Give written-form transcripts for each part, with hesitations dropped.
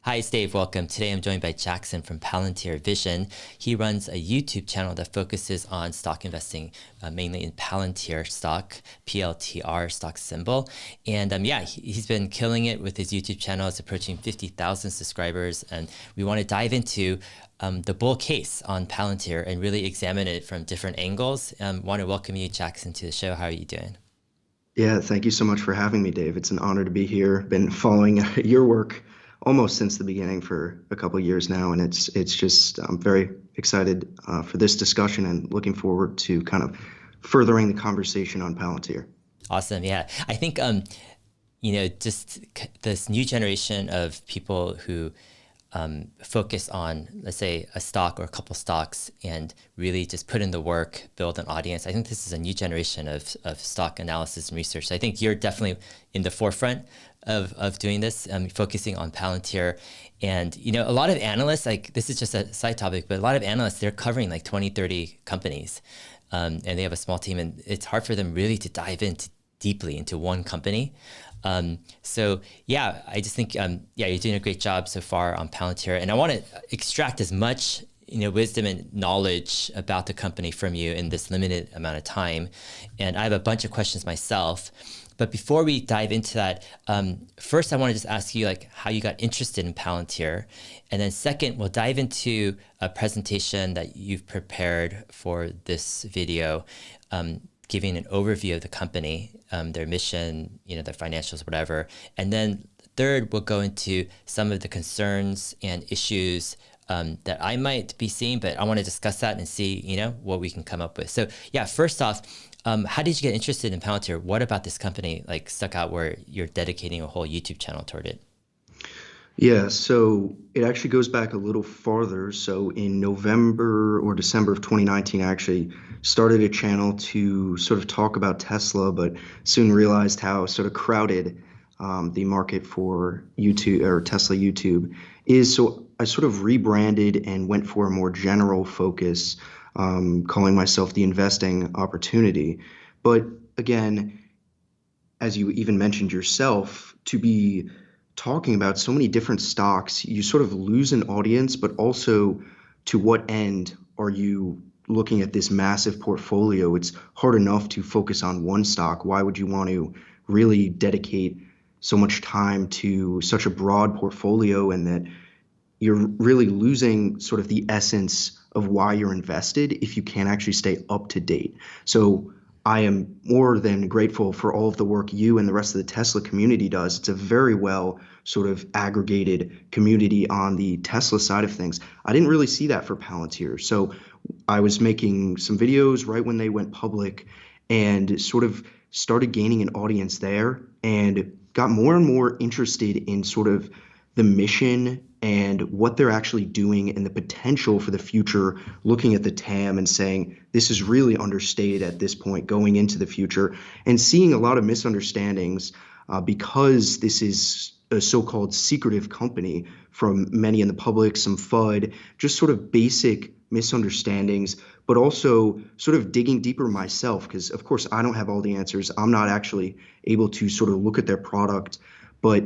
Hi, it's Dave. Welcome. Today I'm joined by Jackson from Palantir Vision. He runs a YouTube channel that focuses on stock investing, mainly in Palantir stock, PLTR stock symbol. And he's been killing it with his YouTube channel. It's approaching 50,000 subscribers. And we want to dive into the bull case on Palantir and really examine it from different angles. Want to welcome you, Jackson, to the show. How are you doing? Yeah, thank you so much for having me, Dave. It's an honor to be here. Been following your work almost since the beginning for a couple of years now, and it's just I'm very excited for this discussion and looking forward to kind of furthering the conversation on Palantir. Awesome. Yeah. I think, just this new generation of people who focus on, let's say, a stock or a couple stocks and really just put in the work, build an audience. I think this is a new generation of stock analysis and research. So I think you're definitely in the forefront of doing this, focusing on Palantir. And, a lot of analysts, like this is just a side topic, but a lot of analysts, they're covering like 20, 30 companies and they have a small team and it's hard for them really to dive into deeply into one company. I just think, you're doing a great job so far on Palantir, and I want to extract as much, wisdom and knowledge about the company from you in this limited amount of time. And I have a bunch of questions myself, but before we dive into that, first I want to just ask you like how you got interested in Palantir, and then second, we'll dive into a presentation that you've prepared for this video, giving an overview of the company, their mission, their financials, whatever. And then third, we'll go into some of the concerns and issues that I might be seeing, but I want to discuss that and see, what we can come up with. So yeah, first off, how did you get interested in Palantir? What about this company like stuck out where you're dedicating a whole YouTube channel toward it? Yeah, so it actually goes back a little farther. So in November or December of 2019, I actually started a channel to sort of talk about Tesla, but soon realized how sort of crowded the market for YouTube or Tesla YouTube is. So I sort of rebranded and went for a more general focus, calling myself the investing opportunity. But again, as you even mentioned yourself, to be talking about so many different stocks, you sort of lose an audience, but also to what end are you looking at this massive portfolio? It's hard enough to focus on one stock. Why would you want to really dedicate so much time to such a broad portfolio, and that you're really losing sort of the essence of why you're invested if you can't actually stay up to date? So I am more than grateful for all of the work you and the rest of the Tesla community does. It's a very well sort of aggregated community on the Tesla side of things. I didn't really see that for Palantir. So I was making some videos right when they went public and sort of started gaining an audience there and got more and more interested in sort of the mission and what they're actually doing and the potential for the future, looking at the TAM and saying, this is really understated at this point going into the future, and seeing a lot of misunderstandings because this is a so-called secretive company from many in the public, some FUD, just sort of basic misunderstandings, but also sort of digging deeper myself, because of course I don't have all the answers. I'm not actually able to sort of look at their product, but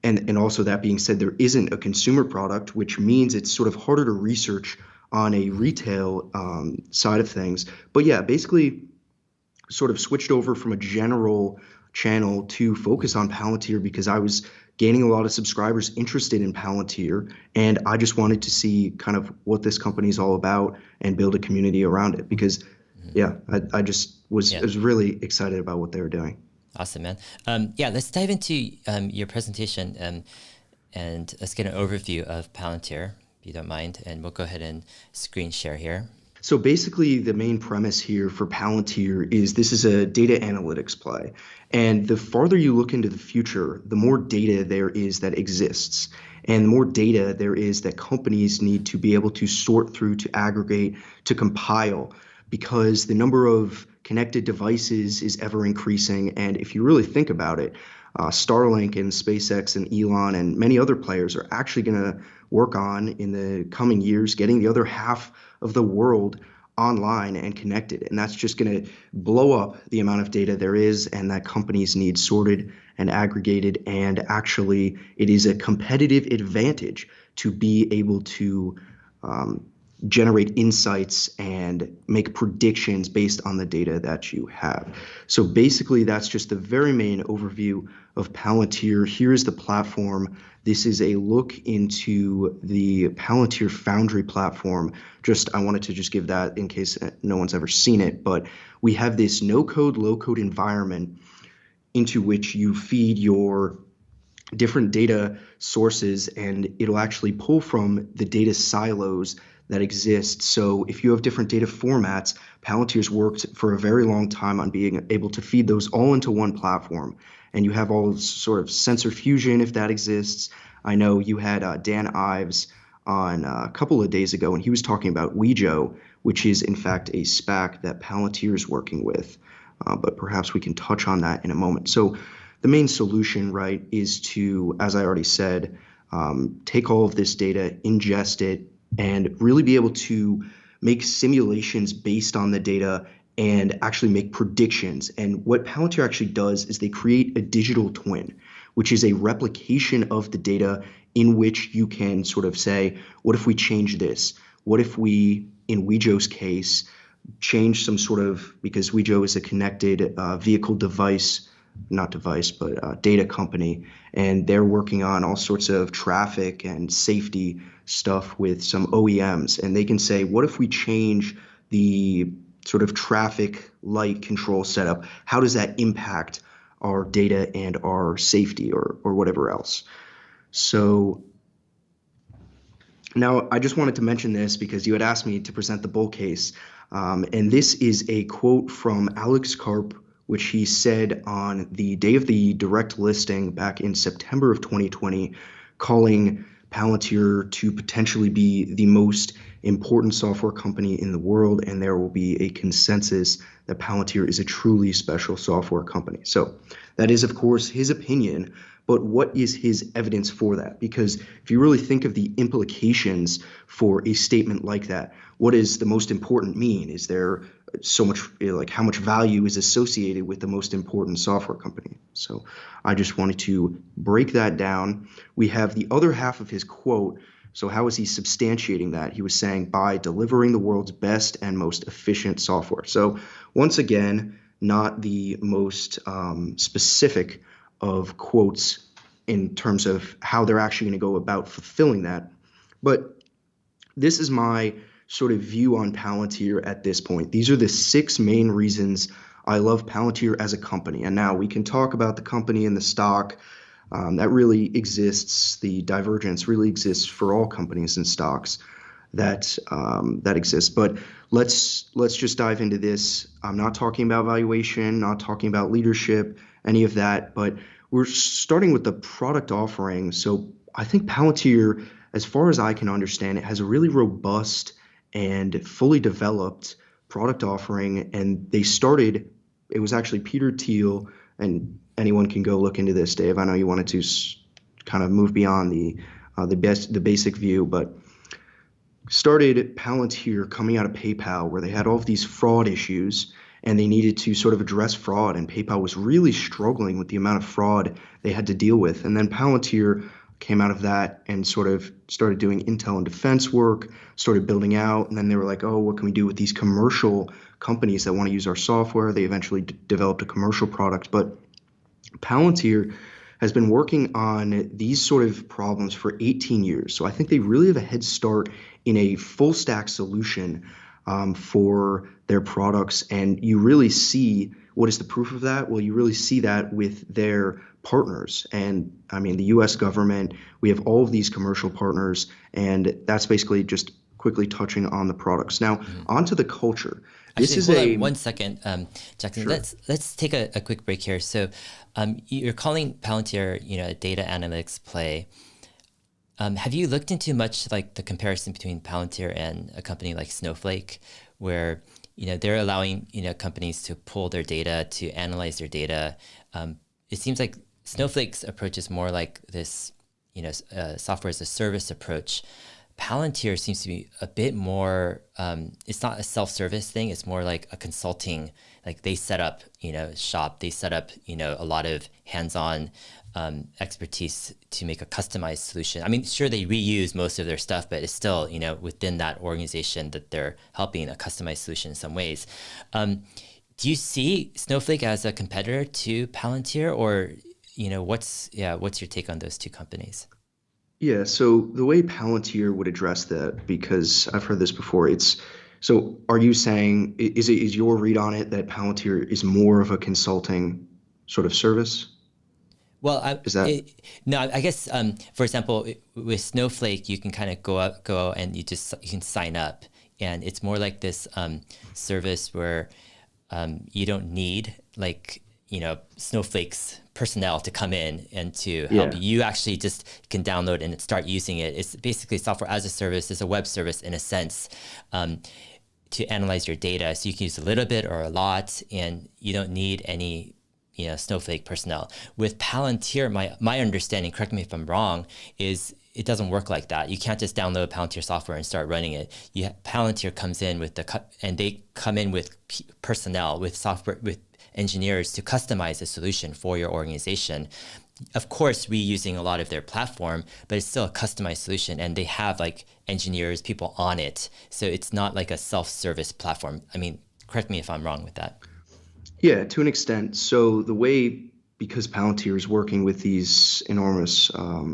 and also that being said, there isn't a consumer product, which means it's sort of harder to research on a retail side of things. But yeah, basically sort of switched over from a general channel to focus on Palantir because I was gaining a lot of subscribers interested in Palantir, and I just wanted to see kind of what this company is all about and build a community around it because, I just was really excited about what they were doing. Awesome, man. Let's dive into your presentation and let's get an overview of Palantir, if you don't mind, and we'll go ahead and screen share here. So basically, the main premise here for Palantir is this is a data analytics play. And the farther you look into the future, the more data there is that exists. And the more data there is that companies need to be able to sort through, to aggregate, to compile, because the number of connected devices is ever increasing. And if you really think about it, Starlink and SpaceX and Elon and many other players are actually going to work on in the coming years getting the other half of the world online and connected. And that's just going to blow up the amount of data there is and that companies need sorted and aggregated. And actually, it is a competitive advantage to be able to generate insights and make predictions based on the data that you have. So basically, that's just the very main overview of Palantir. Here's the platform. This is a look into the Palantir Foundry platform. I wanted to just give that in case no one's ever seen it, but we have this no-code, low-code environment into which you feed your different data sources, and it'll actually pull from the data silos that exist. So if you have different data formats, Palantir's worked for a very long time on being able to feed those all into one platform. And you have all sort of sensor fusion, if that exists. I know you had Dan Ives on a couple of days ago, and he was talking about Wejo, which is in fact a SPAC that Palantir is working with. But perhaps we can touch on that in a moment. So the main solution, right, is to, as I already said, take all of this data, ingest it, and really be able to make simulations based on the data and actually make predictions. And what Palantir actually does is they create a digital twin, which is a replication of the data in which you can sort of say, what if we change this? What if we, in Wejo's case, change some sort of, because Wejo is a connected vehicle device, not device, but data company, and they're working on all sorts of traffic and safety stuff with some OEMs, and they can say, what if we change the sort of traffic light control setup? How does that impact our data and our safety or whatever else? So now I just wanted to mention this because you had asked me to present the bull case, and this is a quote from Alex Karp, which he said on the day of the direct listing back in September of 2020, calling Palantir to potentially be the most important software company in the world, and there will be a consensus that Palantir is a truly special software company. So that is, of course, his opinion, but what is his evidence for that? Because if you really think of the implications for a statement like that, what does the most important mean? Is there so much, like how much value is associated with the most important software company? So I just wanted to break that down. We have the other half of his quote. So how is he substantiating that? He was saying by delivering the world's best and most efficient software. So once again, not the most specific of quotes in terms of how they're actually going to go about fulfilling that. But this is my sort of view on Palantir at this point. These are the 6 main reasons I love Palantir as a company. And now we can talk about the company and the stock. That really exists. The divergence really exists for all companies and stocks that exist. But let's just dive into this. I'm not talking about valuation, not talking about leadership, any of that. But we're starting with the product offering. So I think Palantir, as far as I can understand it, has a really robust and fully developed product offering. And they started, it was actually Peter Thiel, and anyone can go look into this, Dave. I know you wanted to kind of move beyond the basic view, but started Palantir coming out of PayPal, where they had all of these fraud issues and they needed to sort of address fraud, and PayPal was really struggling with the amount of fraud they had to deal with. And then Palantir came out of that and sort of started doing intel and defense work, started building out, and then they were like, oh, what can we do with these commercial companies that want to use our software? They eventually developed a commercial product. But Palantir has been working on these sort of problems for 18 years. So I think they really have a head start in a full stack solution for their products. And you really see, what is the proof of that? Well, you really see that with their partners. And I mean, the US government, we have all of these commercial partners, and that's basically just quickly touching on the products. Now, onto the culture. This Actually, is hold on 1 second, Jackson. Sure. Let's take a quick break here. So, you're calling Palantir, a data analytics play. Have you looked into much like the comparison between Palantir and a company like Snowflake, where they're allowing companies to pull their data, to analyze their data? It seems like Snowflake's approach is more like this, software as a service approach. Palantir seems to be a bit more, it's not a self-service thing. It's more like a consulting, like they set up, shop, they set up, a lot of hands-on expertise to make a customized solution. I mean, sure, they reuse most of their stuff, but it's still, within that organization that they're helping a customized solution in some ways. Do you see Snowflake as a competitor to Palantir, or, what's your take on those two companies? Yeah, so the way Palantir would address that, because I've heard this before, so are you saying, is your read on it that Palantir is more of a consulting sort of service? Well, Is that no, I guess, for example, with Snowflake, you can kind of go and you can sign up, and it's more like this service where you don't need Snowflake's personnel to come in and to help you. You actually just can download and start using it. It's basically software as a service. It's a web service in a sense, to analyze your data. So you can use a little bit or a lot, and you don't need any Snowflake personnel. With Palantir, my understanding, correct me if I'm wrong, is it doesn't work like that. You can't just download Palantir software and start running it. Palantir comes in and they come in with personnel, with software, with engineers to customize a solution for your organization. Of course, reusing a lot of their platform, but it's still a customized solution, and they have engineers, people on it. So it's not like a self-service platform. I mean, correct me if I'm wrong with that. Yeah, to an extent. So because Palantir is working with these enormous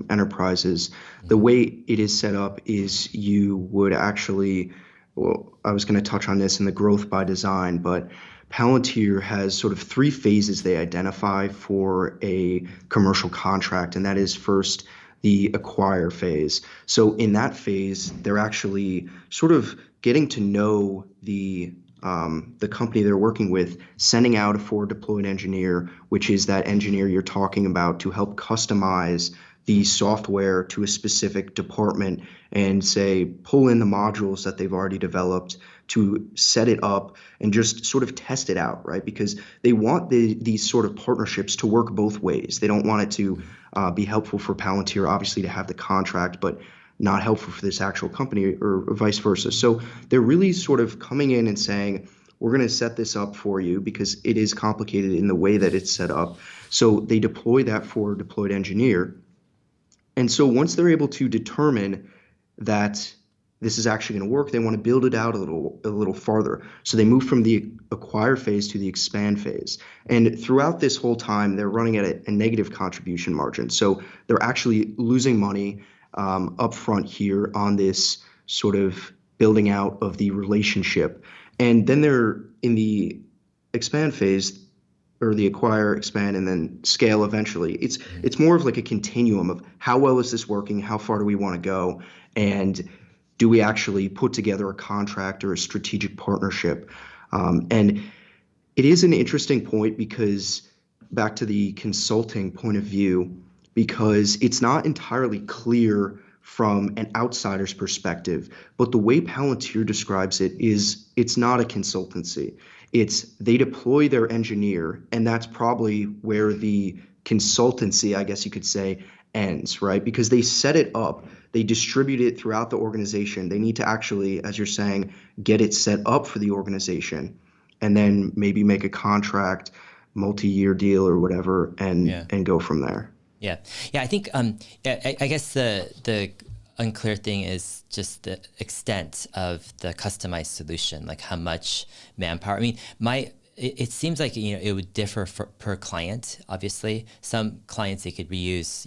enterprises, the way it is set up is you would actually, well, I was going to touch on this in the growth by design, but Palantir has sort of three phases they identify for a commercial contract, and that is first the acquire phase. So in that phase, they're actually sort of getting to know the company they're working with, sending out a forward deployed engineer, which is that engineer you're talking about, to help customize the software to a specific department and say, pull in the modules that they've already developed to set it up and just sort of test it out, right? Because they want these sort of partnerships to work both ways. They don't want it to be helpful for Palantir, obviously, to have the contract, but not helpful for this actual company, or vice versa. So they're really sort of coming in and saying, we're going to set this up for you because it is complicated in the way that it's set up. So they deploy that forward deployed engineer. And so once they're able to determine that this is actually going to work, they want to build it out a little farther. So they move from the acquire phase to the expand phase. And throughout this whole time, they're running at a negative contribution margin. So they're actually losing money up front here on this sort of building out of the relationship. And then they're in the expand phase, or the acquire, expand, and then scale eventually. It's more of like a continuum of how well is this working, how far do we want to go, and do we actually put together a contract or a strategic partnership? And it is an interesting point, because back to the consulting point of view, because it's not entirely clear from an outsider's perspective, but the way Palantir describes it is it's not a consultancy. It's they deploy their engineer, and that's probably where the consultancy, I guess you could say, ends, right? Because they set it up, they distribute it throughout the organization. They need to actually, as you're saying, get it set up for the organization, and then maybe make a contract, multi-year deal or whatever, and go from there. Yeah. I think I guess the unclear thing is just the extent of the customized solution, like how much manpower. I mean, it seems like it would differ per client. Obviously, some clients they could reuse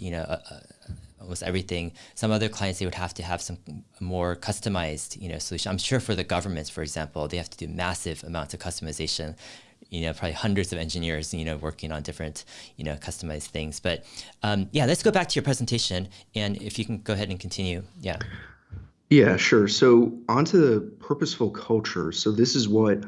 almost everything. Some other clients they would have to have some more customized solution. I'm sure for the governments, for example, they have to do massive amounts of customization. Probably hundreds of engineers, working on different, customized things. But let's go back to your presentation, and if you can go ahead and continue. Yeah. Yeah, sure. So onto the purposeful culture. So this is what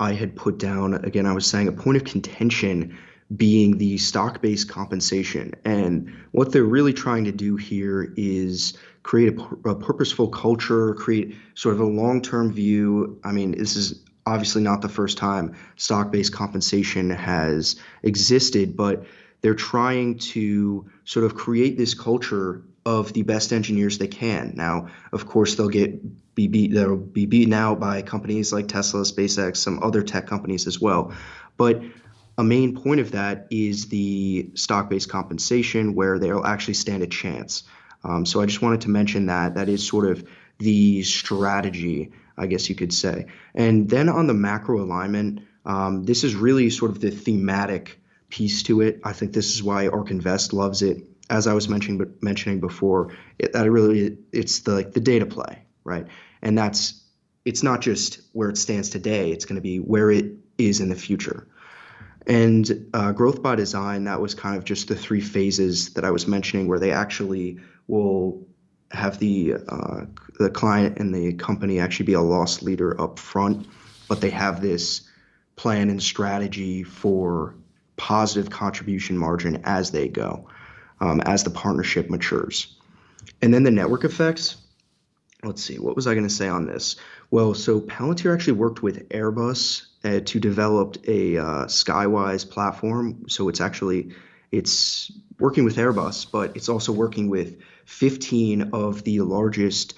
I had put down. Again, I was saying a point of contention being the stock-based compensation. And what they're really trying to do here is create a purposeful culture, create sort of a long-term view. I mean, this is obviously not the first time stock-based compensation has existed, but they're trying to sort of create this culture of the best engineers they can. Now, of course, they'll be beaten out by companies like Tesla, SpaceX, some other tech companies as well. But a main point of that is the stock-based compensation, where they'll actually stand a chance. So I just wanted to mention that that is sort of the strategy, I guess you could say. And then on the macro alignment, this is really sort of the thematic piece to it. I think this is why ARK Invest loves it. As I was mentioning before, it's the data play, right? And it's not just where it stands today. It's going to be where it is in the future. And growth by design, that was kind of just the three phases that I was mentioning, where they actually will have the client and the company actually be a loss leader up front, but they have this plan and strategy for positive contribution margin as they go, as the partnership matures. And then the network effects. Let's see, what was I going to say on this? Well, so Palantir actually worked with Airbus to develop a Skywise platform. So it's working with Airbus, but it's also working with 15 of the largest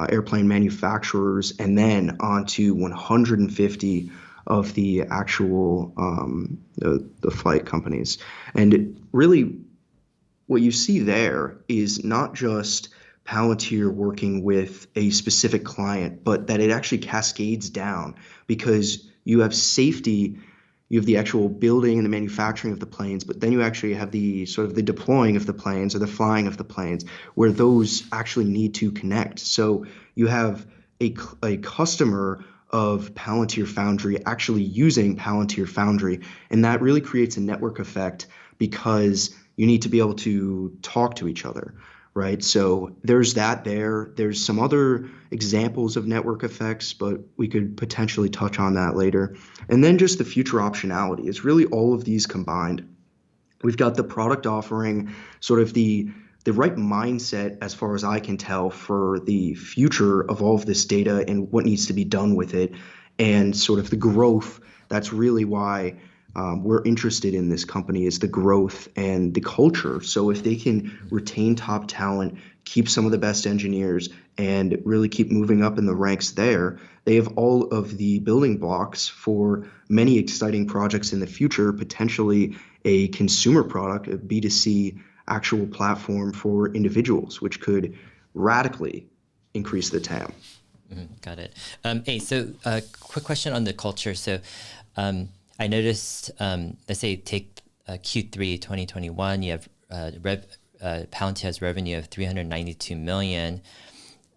airplane manufacturers, and then onto 150 of the actual the flight companies. And really, what you see there is not just Palantir working with a specific client, but that it actually cascades down, because you have safety, you have the actual building and the manufacturing of the planes, but then you actually have the sort of the deploying of the planes or the flying of the planes, where those actually need to connect. So you have a customer of Palantir Foundry actually using Palantir Foundry, and that really creates a network effect, because you need to be able to talk to each other, right? So there's that there. There's some other examples of network effects, but we could potentially touch on that later. And then just the future optionality is really all of these combined. We've got the product offering, sort of the right mindset, as far as I can tell, for the future of all of this data and what needs to be done with it, and sort of the growth. That's really why we're interested in this company, is the growth and the culture. So if they can retain top talent, keep some of the best engineers, and really keep moving up in the ranks there, they have all of the building blocks for many exciting projects in the future, potentially a consumer product, a B2C actual platform for individuals, which could radically increase the TAM. Got it. Hey, so quick question on the culture. So I noticed, let's say take Q3 2021, you have Palantir has revenue of 392 million,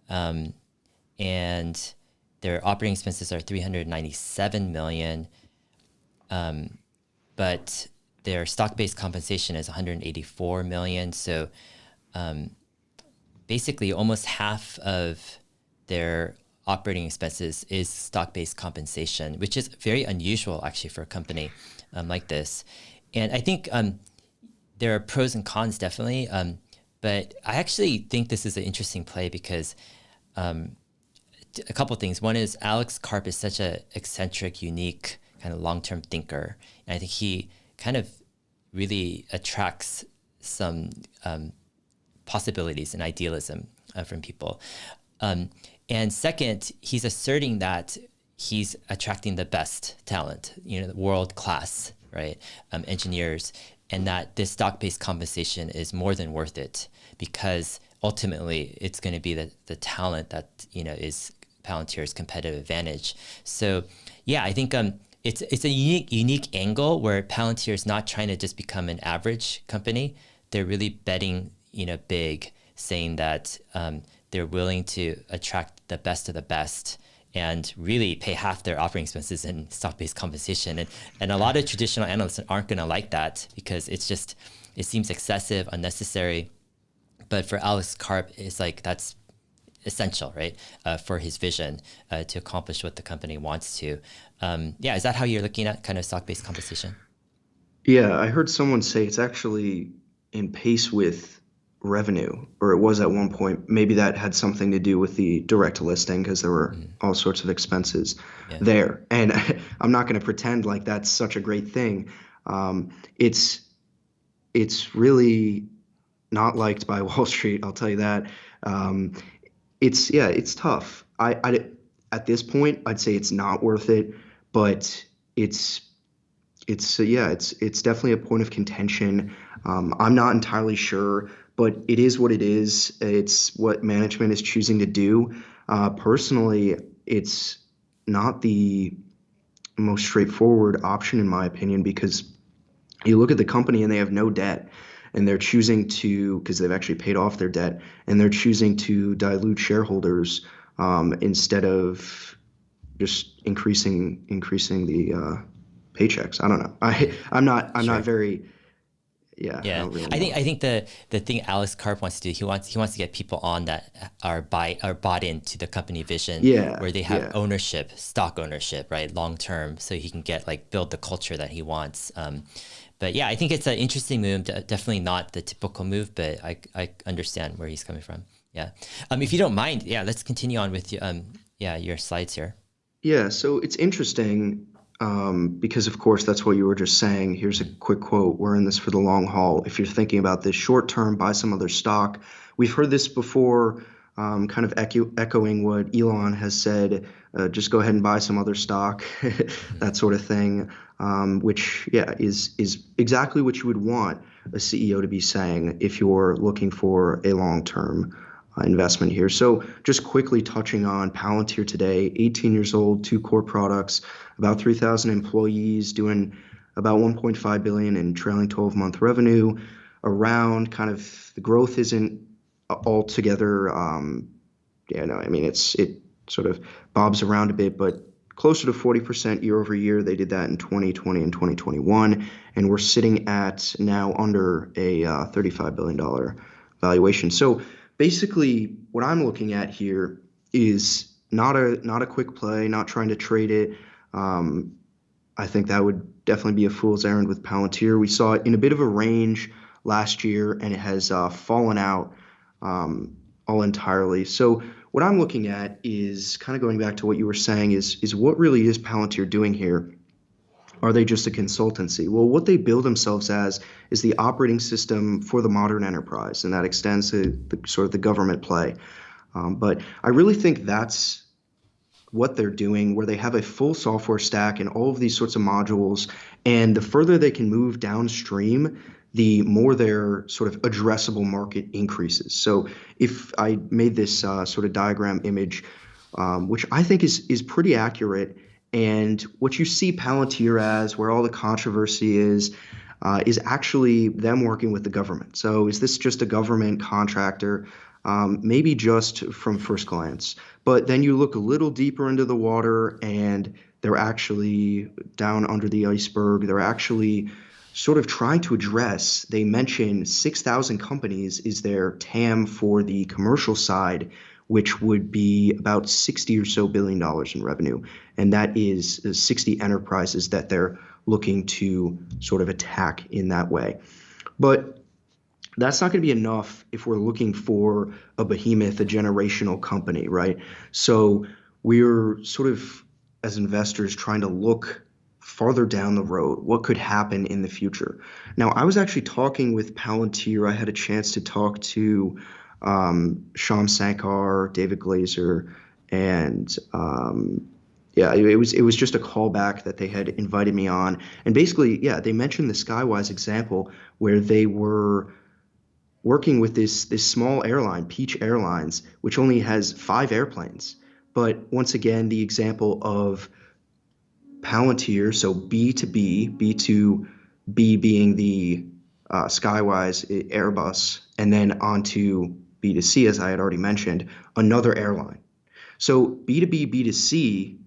and their operating expenses are 397 million, but their stock-based compensation is 184 million. So basically almost half of their operating expenses is stock-based compensation, which is very unusual actually for a company like this. And I think there are pros and cons definitely, but I actually think this is an interesting play because a couple of things. One is Alex Karp is such an eccentric, unique kind of long-term thinker. And I think he kind of really attracts some possibilities and idealism from people. And second, he's asserting that he's attracting the best talent, the world class, right? Engineers, and that this stock-based compensation is more than worth it, because ultimately it's going to be the talent that, is Palantir's competitive advantage. So yeah, I think it's a unique angle where Palantir is not trying to just become an average company. They're really betting, big, saying that they're willing to attract the best of the best and really pay half their operating expenses in stock-based compensation. And a lot of traditional analysts aren't going to like that, because it seems excessive, unnecessary. But for Alex Karp, it's like that's essential, right, for his vision to accomplish what the company wants to. Is that how you're looking at kind of stock-based compensation? Yeah, I heard someone say it's actually in pace with revenue, or it was at one point. Maybe that had something to do with the direct listing, because there were all sorts of expenses there. And I'm not going to pretend like that's such a great thing. It's really not liked by Wall Street, I'll tell you that. Um, it's tough. At this point, I'd say it's not worth it, but it's it's definitely a point of contention. I'm not entirely sure, but it is what it is. It's what management is choosing to do. Personally, it's not the most straightforward option in my opinion, because you look at the company and they have no debt, and they're choosing to, because they've actually paid off their debt, and they're choosing to dilute shareholders instead of just increasing the paychecks. I don't know. I'm not Sure. very, yeah, I Yeah, don't really I know. think the thing Alex Karp wants to do, he wants to get people on that are bought into the company vision, Yeah, where they have yeah. ownership, stock ownership, right, long term, so he can get like build the culture that he wants. But yeah, I think it's an interesting move. Definitely not the typical move, but I understand where he's coming from. Yeah. If you don't mind, yeah, let's continue on with yeah, your slides here. Yeah, so it's interesting because, of course, that's what you were just saying. Here's a quick quote. We're in this for the long haul. If you're thinking about this short term, buy some other stock. We've heard this before, kind of echoing what Elon has said. Just go ahead and buy some other stock, Hmm. that sort of thing, which, yeah, is exactly what you would want a CEO to be saying if you're looking for a long term investment here. So just quickly touching on Palantir today, 18 years old, two core products, about 3,000 employees, doing about 1.5 billion in trailing 12-month revenue. Around kind of the growth isn't altogether, yeah, no, I mean it sort of bobs around a bit, but closer to 40% year over year. They did that in 2020 and 2021, and we're sitting at now under a $35 billion valuation. So basically, what I'm looking at here is not a quick play, not trying to trade it. Um, I think that would definitely be a fool's errand with Palantir. We saw it in a bit of a range last year, and it has fallen out all entirely. So what I'm looking at is kind of going back to what you were saying is what really is Palantir doing here? Are they just a consultancy? Well, what they build themselves as is the operating system for the modern enterprise, and that extends to the sort of the government play. But I really think that's what they're doing, where they have a full software stack and all of these sorts of modules. And the further they can move downstream, the more their sort of addressable market increases. So if I made this sort of diagram image, which I think is pretty accurate, and what you see Palantir as, where all the controversy is actually them working with the government. So is this just a government contractor? Maybe just from first glance. But then you look a little deeper into the water and they're actually down under the iceberg. They're actually sort of trying to address, they mention 6,000 companies is their TAM for the commercial side, which would be about 60 or so billion dollars in revenue. And that is 60 enterprises that they're looking to sort of attack in that way. But that's not going to be enough if we're looking for a behemoth, a generational company, right? So we're sort of, as investors, trying to look farther down the road. What could happen in the future? Now, I was actually talking with Palantir. I had a chance to talk to Shyam Sankar, David Glazer, and yeah, it was just a callback that they had invited me on. And basically, yeah, they mentioned the Skywise example where they were working with this small airline, Peach Airlines, which only has 5 airplanes. But once again, the example of Palantir, so B to B, B to B being the Skywise Airbus, and then onto B to C, as I had already mentioned, another airline. So B to B, B to C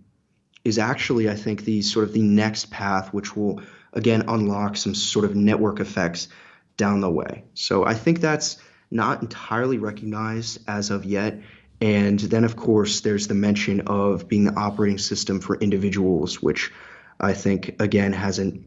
is actually, I think, the sort of the next path, which will again unlock some sort of network effects down the way. So I think that's not entirely recognized as of yet. And then, of course, there's the mention of being the operating system for individuals, which I think, again, hasn't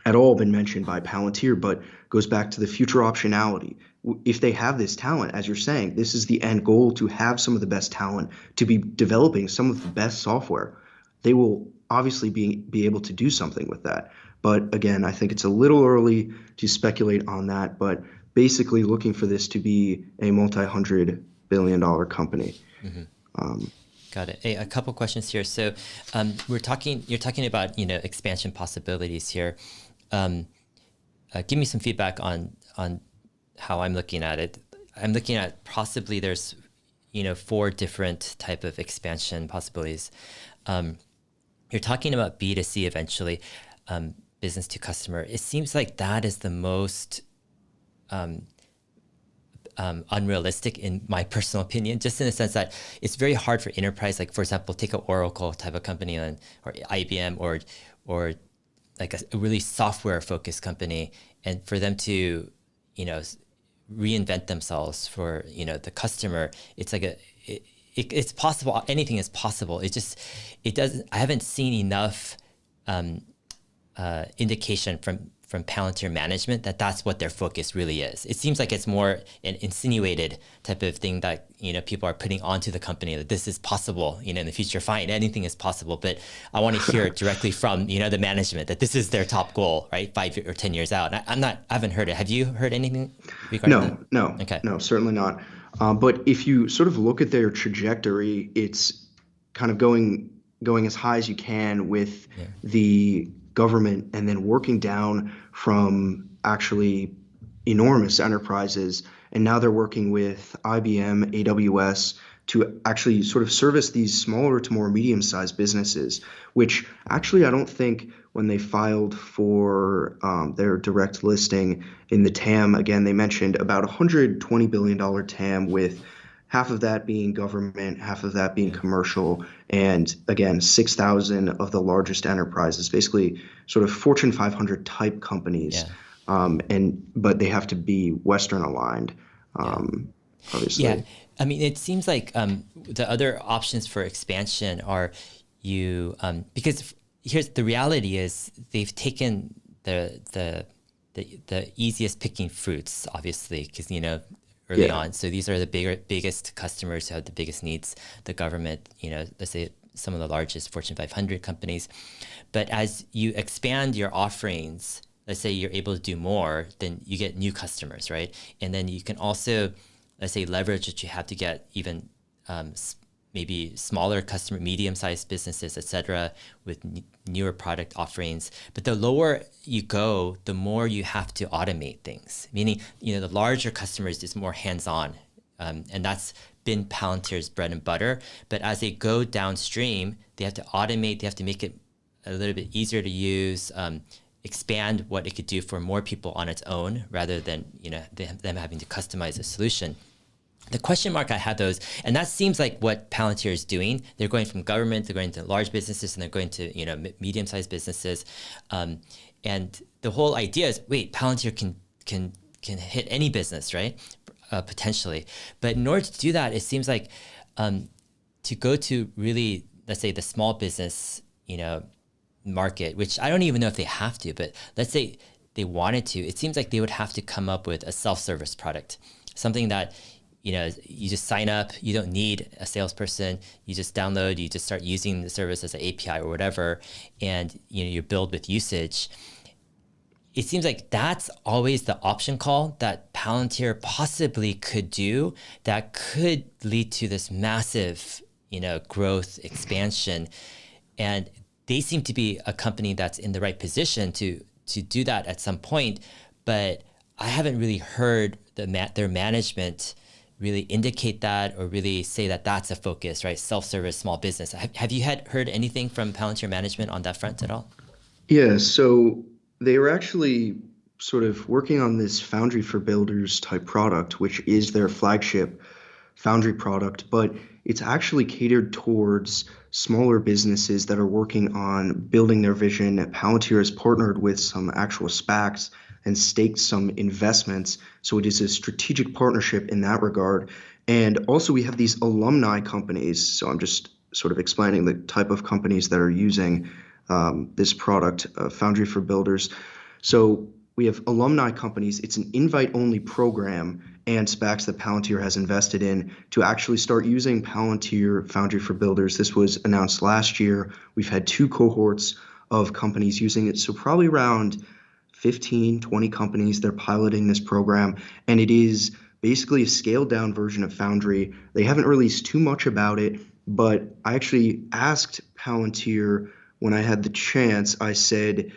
at all been mentioned by Palantir, but goes back to the future optionality. If they have this talent, as you're saying, this is the end goal, to have some of the best talent, to be developing some of the best software. They will obviously be able to do something with that. But again, I think it's a little early to speculate on that. But basically looking for this to be a multi-hundred-billion-dollar company. Got it. Hey, a couple questions here. So you're talking about, expansion possibilities here. Give me some feedback on how I'm looking at it. I'm looking at possibly there's, 4 different type of expansion possibilities. You're talking about B2C eventually, business to customer. It seems like that is the most unrealistic in my personal opinion, just in the sense that it's very hard for enterprise, like for example, take an Oracle type of company or IBM or like a really software focused company, and for them to, reinvent themselves for, the customer. It's like it's possible. Anything is possible. I haven't seen enough indication from Palantir management that that's what their focus really is. It seems like it's more an insinuated type of thing that, people are putting onto the company, that this is possible, in the future, fine, anything is possible. But I want to hear it directly from, the management that this is their top goal, right? 5 or 10 years out. I haven't heard it. Have you heard anything regarding that? No, Okay. No, certainly not. But if you sort of look at their trajectory, it's kind of going as high as you can with the government, and then working down from actually enormous enterprises. And now they're working with IBM, AWS to actually sort of service these smaller to more medium-sized businesses, which actually I don't think when they filed for their direct listing in the TAM, again, they mentioned about $120 billion TAM, with half of that being government, half of that being commercial, and again, 6,000 of the largest enterprises, basically sort of Fortune 500 type companies. But they have to be Western aligned, obviously. Yeah, I mean, it seems like the other options for expansion are because here's the reality is they've taken the easiest picking fruits, obviously, because early on. So these are the biggest customers who have the biggest needs, the government, let's say some of the largest Fortune 500 companies. But as you expand your offerings, let's say you're able to do more, then you get new customers, right? And then you can also, let's say, leverage what you have to get even maybe smaller customer, medium-sized businesses, et cetera, with newer product offerings. But the lower you go, the more you have to automate things. Meaning, the larger customers is more hands-on, and that's been Palantir's bread and butter. But as they go downstream, they have to automate. They have to make it a little bit easier to use, expand what it could do for more people on its own, rather than them having to customize a solution. The question mark I have those, and that seems like what Palantir is doing. They're going from government, they're going to large businesses, and they're going to medium-sized businesses. And the whole idea is, wait, Palantir can hit any business, right? Potentially. But in order to do that, it seems like to go to really, let's say, the small business, market, which I don't even know if they have to, but let's say they wanted to, it seems like they would have to come up with a self-service product, something that you just sign up, you don't need a salesperson, you just download, you just start using the service as an API or whatever, and you build with usage. It seems like that's always the option call that Palantir possibly could do that could lead to this massive, growth expansion. And they seem to be a company that's in the right position to do that at some point, but I haven't really heard their management really indicate that or really say that that's a focus, right? Self-service, small business. Have you heard anything from Palantir management on that front at all? Yeah, so they were actually sort of working on this Foundry for Builders type product, which is their flagship Foundry product, but it's actually catered towards smaller businesses that are working on building their vision. Palantir has partnered with some actual SPACs and staked some investments. So it is a strategic partnership in that regard. And also we have these alumni companies. So I'm just sort of explaining the type of companies that are using this product, Foundry for Builders. So we have alumni companies. It's an invite-only program and SPACs that Palantir has invested in to actually start using Palantir Foundry for Builders. This was announced last year. We've had 2 cohorts of companies using it. So probably around 15, 20 companies. They're piloting this program, and it is basically a scaled down version of Foundry. They haven't released too much about it, but I actually asked Palantir when I had the chance. I said,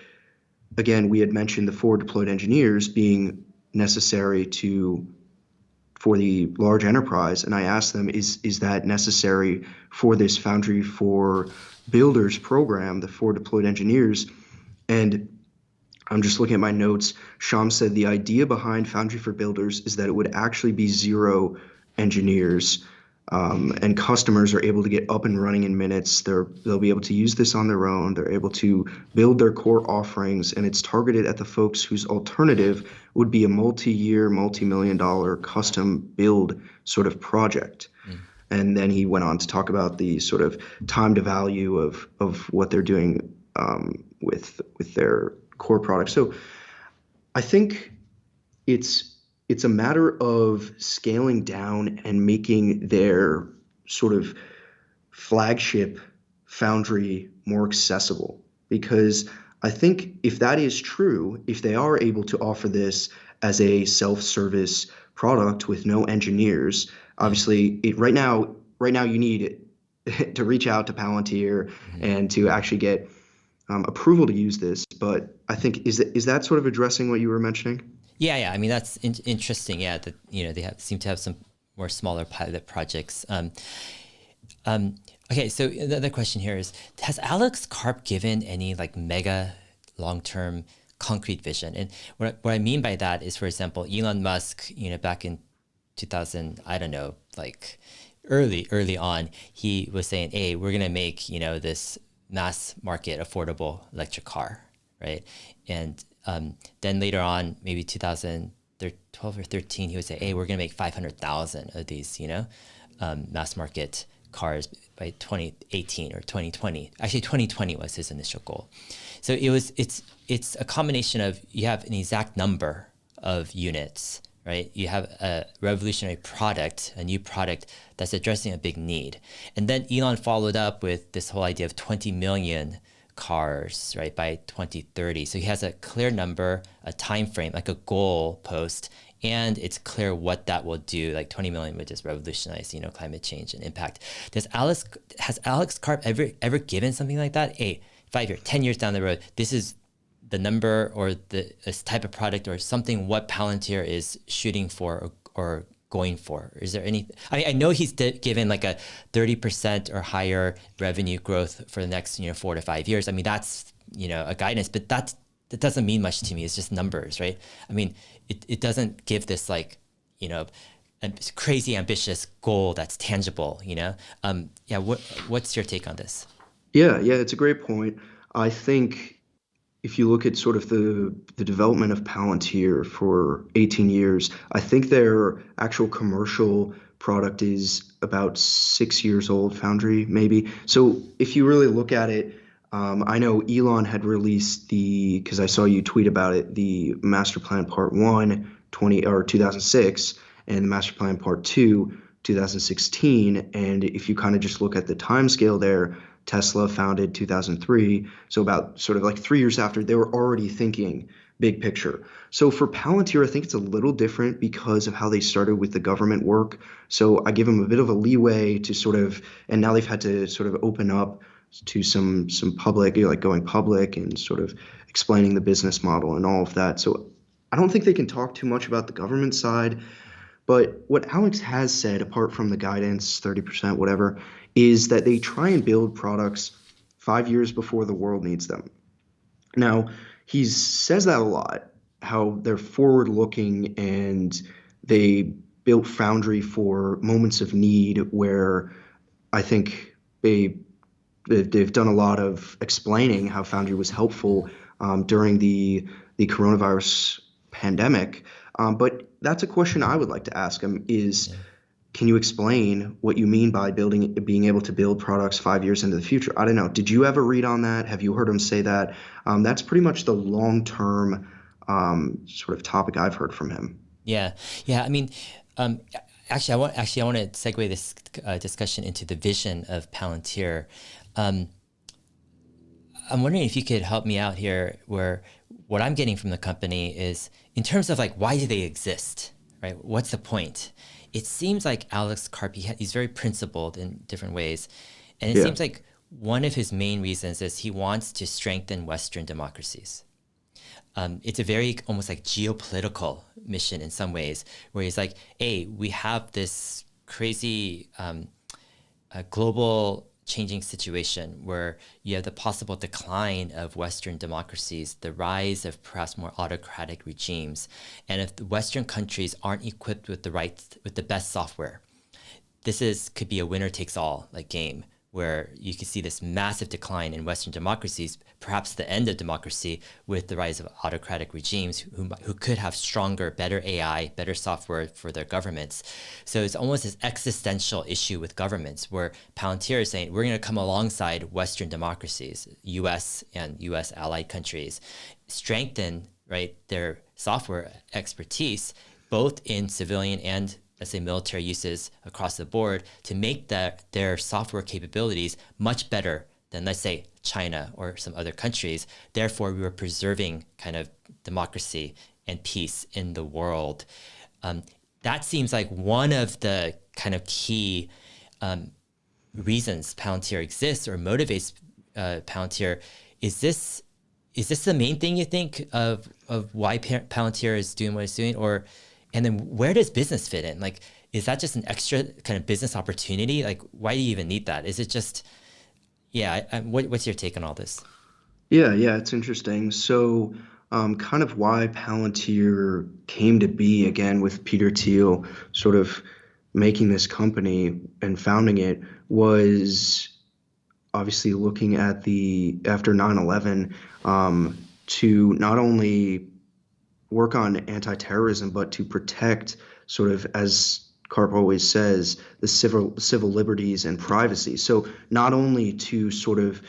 again, we had mentioned the forward deployed engineers being necessary for the large enterprise, and I asked them, is that necessary for this Foundry for Builders program, the forward deployed engineers? And I'm just looking at my notes. Sham said the idea behind Foundry for Builders is that it would actually be 0 engineers, and customers are able to get up and running in minutes. They'll be able to use this on their own. They're able to build their core offerings, and it's targeted at the folks whose alternative would be a multi-year, multi-million-dollar custom build sort of project. And then he went on to talk about the sort of time to value of what they're doing with their core product. So I think it's a matter of scaling down and making their sort of flagship Foundry more accessible. Because I think if that is true, if they are able to offer this as a self-service product with no engineers, obviously right now you need to reach out to Palantir and to actually get approval to use this. But I think is that sort of addressing what you were mentioning? Yeah. I mean, that's interesting. Yeah, that they seem to have some more smaller pilot projects. Okay, so the other question here is: has Alex Karp given any like mega long-term concrete vision? And what I mean by that is, for example, Elon Musk, back in 2000, I don't know, like early on, he was saying, "Hey, we're gonna make this mass market affordable electric car," right? And then later on, maybe 2012 or 13, he would say, "Hey, we're gonna make 500,000 of these, mass market cars by 2018 or 2020." Actually, 2020 was his initial goal. So it's a combination of, you have an exact number of units, right? You have a revolutionary product, a new product that's addressing a big need. And then Elon followed up with this whole idea of 20 million cars, right, by 2030. So he has a clear number, a time frame, like a goal post, and it's clear what that will do. Like 20 million would just revolutionize, climate change and impact. Has Alex Karp ever given something like that? Hey, 5 years, 10 years down the road, this is the number or this type of product or something what Palantir is shooting for or going for? Is there any? I know he's given like a 30% or higher revenue growth for the next 4 to 5 years. I mean, that's a guidance, but that doesn't mean much to me. It's just numbers, right? I mean, it doesn't give this like a crazy ambitious goal that's tangible. Yeah. What's your take on this? Yeah, it's a great point. I think if you look at sort of the development of Palantir for 18 years, I think their actual commercial product is about 6 years old, Foundry maybe. So if you really look at it, I know Elon had released because I saw you tweet about it, the Master Plan Part 1, 2006, and the Master Plan Part 2, 2016. And if you kind of just look at the time scale there, Tesla founded 2003, so about sort of like 3 years after, they were already thinking big picture. So for Palantir, I think it's a little different because of how they started with the government work. So I give them a bit of a leeway to sort of, and now they've had to sort of open up to some public, like going public and sort of explaining the business model and all of that. So I don't think they can talk too much about the government side. But what Alex has said, apart from the guidance, 30%, whatever, is that they try and build products 5 years before the world needs them. Now, he says that a lot, how they're forward-looking and they built Foundry for moments of need where I think they've done a lot of explaining how Foundry was helpful during the coronavirus pandemic. But that's a question I would like to ask him is, can you explain what you mean by being able to build products 5 years into the future? I don't know. Did you ever read on that? Have you heard him say that? That's pretty much the long-term sort of topic I've heard from him. Yeah. I mean, actually, I want to segue this discussion into the vision of Palantir. I'm wondering if you could help me out here, where what I'm getting from the company is in terms of like, why do they exist, right? What's the point? It seems like Alex Karp, he's very principled in different ways. And it Yeah. seems like one of his main reasons is he wants to strengthen Western democracies. It's a very almost like geopolitical mission in some ways, where he's like, hey, we have this crazy global changing situation where you have the possible decline of Western democracies, the rise of perhaps more autocratic regimes. And if the Western countries aren't equipped with the best software, could be a winner takes all like game where you could see this massive decline in Western democracies, perhaps the end of democracy with the rise of autocratic regimes who could have stronger, better AI, better software for their governments. So it's almost this existential issue with governments where Palantir is saying, we're going to come alongside Western democracies, US and US allied countries, strengthen their software expertise, both in civilian and let's say military uses across the board to make their software capabilities much better than let's say China or some other countries. Therefore, we were preserving kind of democracy and peace in the world. That seems like one of the kind of key reasons Palantir exists or motivates Palantir. Is this the main thing you think of why Palantir is doing what it's doing, and then where does business fit in? Like, is that just an extra kind of business opportunity? Like, why do you even need that? Is it just, what's your take on all this? Yeah, it's interesting. So, kind of why Palantir came to be again with Peter Thiel sort of making this company and founding it was obviously looking at after 9/11 to not only work on anti-terrorism, but to protect sort of, as Karp always says, the civil liberties and privacy. So not only to sort of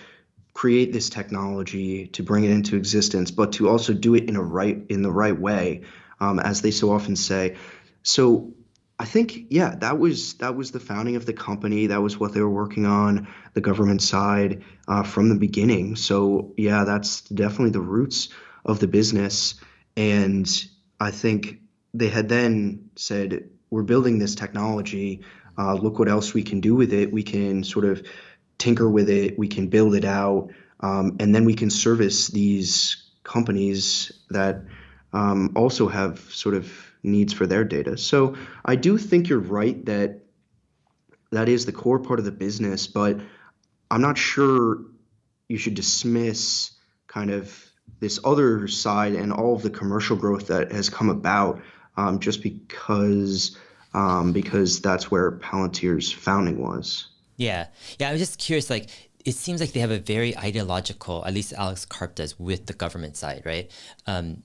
create this technology, to bring it into existence, but to also do it in the right way, as they so often say. So I think, that was the founding of the company. That was what they were working on, the government side, from the beginning. So that's definitely the roots of the business. And I think they had then said, we're building this technology. Look what else we can do with it. We can sort of tinker with it. We can build it out. And then we can service these companies that also have sort of needs for their data. So I do think you're right that is the core part of the business, but I'm not sure you should dismiss kind of this other side and all of the commercial growth that has come about just because that's where Palantir's founding was. Yeah. I'm just curious, like, it seems like they have a very ideological, at least Alex Karp does, with the government side, right? And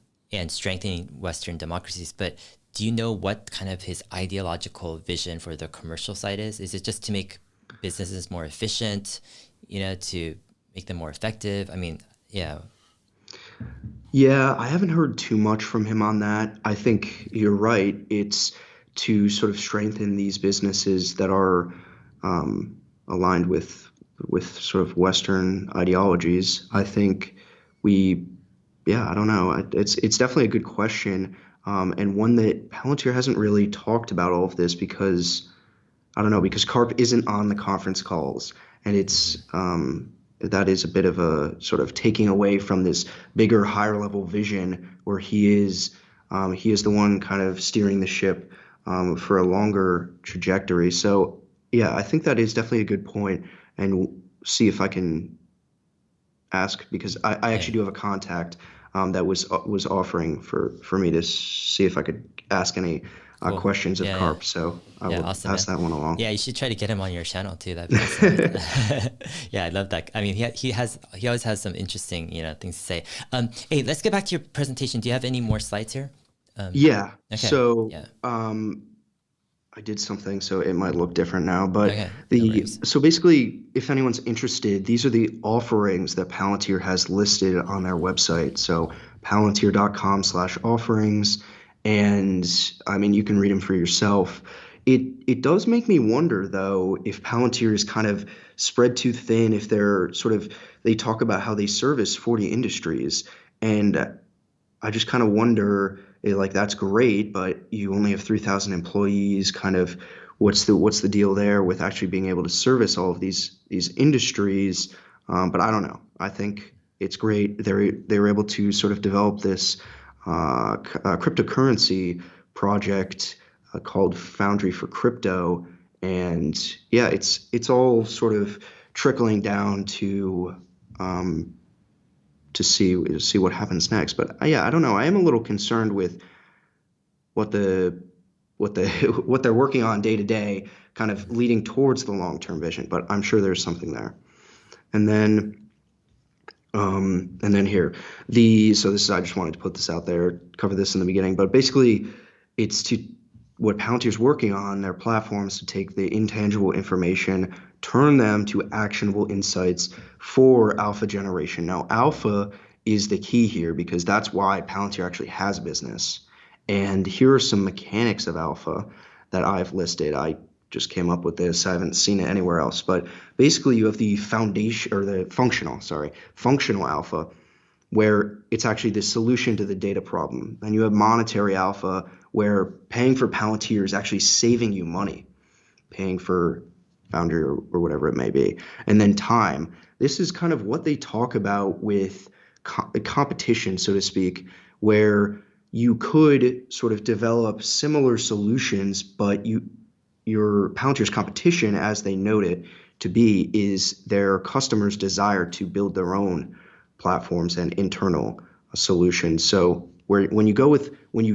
strengthening Western democracies. But do you know what kind of his ideological vision for the commercial side is? Is it just to make businesses more efficient, to make them more effective? I mean, yeah. Yeah, I haven't heard too much from him on that. I think you're right. It's to sort of strengthen these businesses that are aligned with sort of Western ideologies. I think I don't know. It's definitely a good question, and one that Palantir hasn't really talked about all of this because I don't know, because Karp isn't on the conference calls, and it's that is a bit of a sort of taking away from this bigger, higher level vision where he is the one kind of steering the ship for a longer trajectory. So I think that is definitely a good point, and we'll see if I can ask, because I actually do have a contact that was offering for me to see if I could ask any questions of Karp. So I will awesome, pass that one along. Yeah, you should try to get him on your channel too. That'd be awesome. I love that. I mean, he always has some interesting things to say. Hey, let's get back to your presentation. Do you have any more slides here? Okay. So I did something, so it might look different now. But so basically, if anyone's interested, these are the offerings that Palantir has listed on their website. So palantir.com/offerings. And I mean, you can read them for yourself. It does make me wonder, though, if Palantir is kind of spread too thin, if they talk about how they service 40 industries. And I just kind of wonder, like that's great, but you only have 3,000 employees. Kind of, what's the deal there with actually being able to service all of these industries? But I don't know. I think it's great. They were able to sort of develop this cryptocurrency project called Foundry for Crypto, and yeah, it's all sort of trickling down um, to see what happens next. But yeah, I don't know. I am a little concerned with what the what the what they're working on day to day, kind of leading towards the long term vision. But I'm sure there's something there. And then here so this is I just wanted to put this out there, cover this in the beginning. But basically, it's to what Palantir's working on their platforms to take the intangible information, turn them to actionable insights for alpha generation. Now, alpha is the key here because that's why Palantir actually has a business. And here are some mechanics of alpha that I've listed. I just came up with this. I haven't seen it anywhere else. But basically, you have the foundation or the functional alpha, where it's actually the solution to the data problem. And you have monetary alpha, where paying for Palantir is actually saving you money, paying for Foundry or whatever it may be. And then time. This is kind of what they talk about with competition, so to speak, where you could sort of develop similar solutions, but your Palantir's competition, as they note it to be, is their customers' desire to build their own platforms and internal solutions. So when you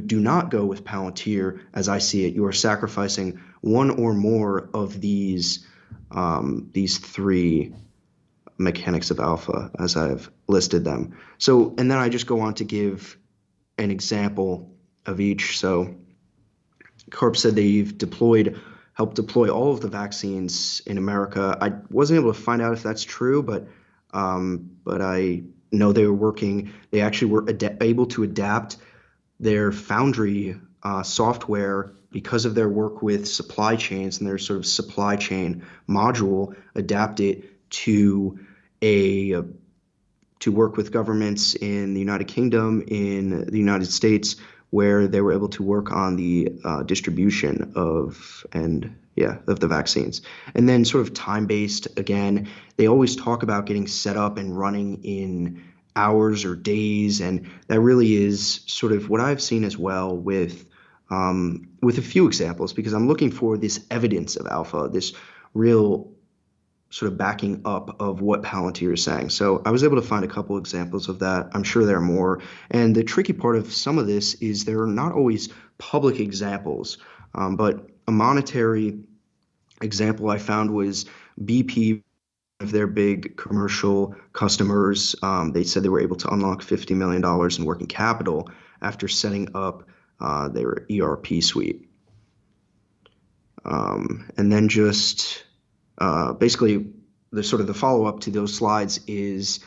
do not go with Palantir, as I see it, you are sacrificing one or more of these three mechanics of alpha as I've listed them. So, and then I just go on to give an example of each. So Karp said they've helped deploy all of the vaccines in America. I wasn't able to find out if that's true, but I know they actually were able to adapt their Foundry software because of their work with supply chains and their sort of supply chain module, adapt it to work with governments in the United Kingdom, in the United States, where they were able to work on the distribution of the vaccines. And then sort of time-based, again, they always talk about getting set up and running in hours or days, and that really is sort of what I've seen as well with a few examples, because I'm looking for this evidence of alpha, this real sort of backing up of what Palantir is saying. So I was able to find a couple examples of that. I'm sure there are more. And the tricky part of some of this is there are not always public examples, but a monetary example I found was BP, of their big commercial customers. They said they were able to unlock $50 million in working capital after setting up their ERP suite. And then just basically the sort of the follow-up to those slides is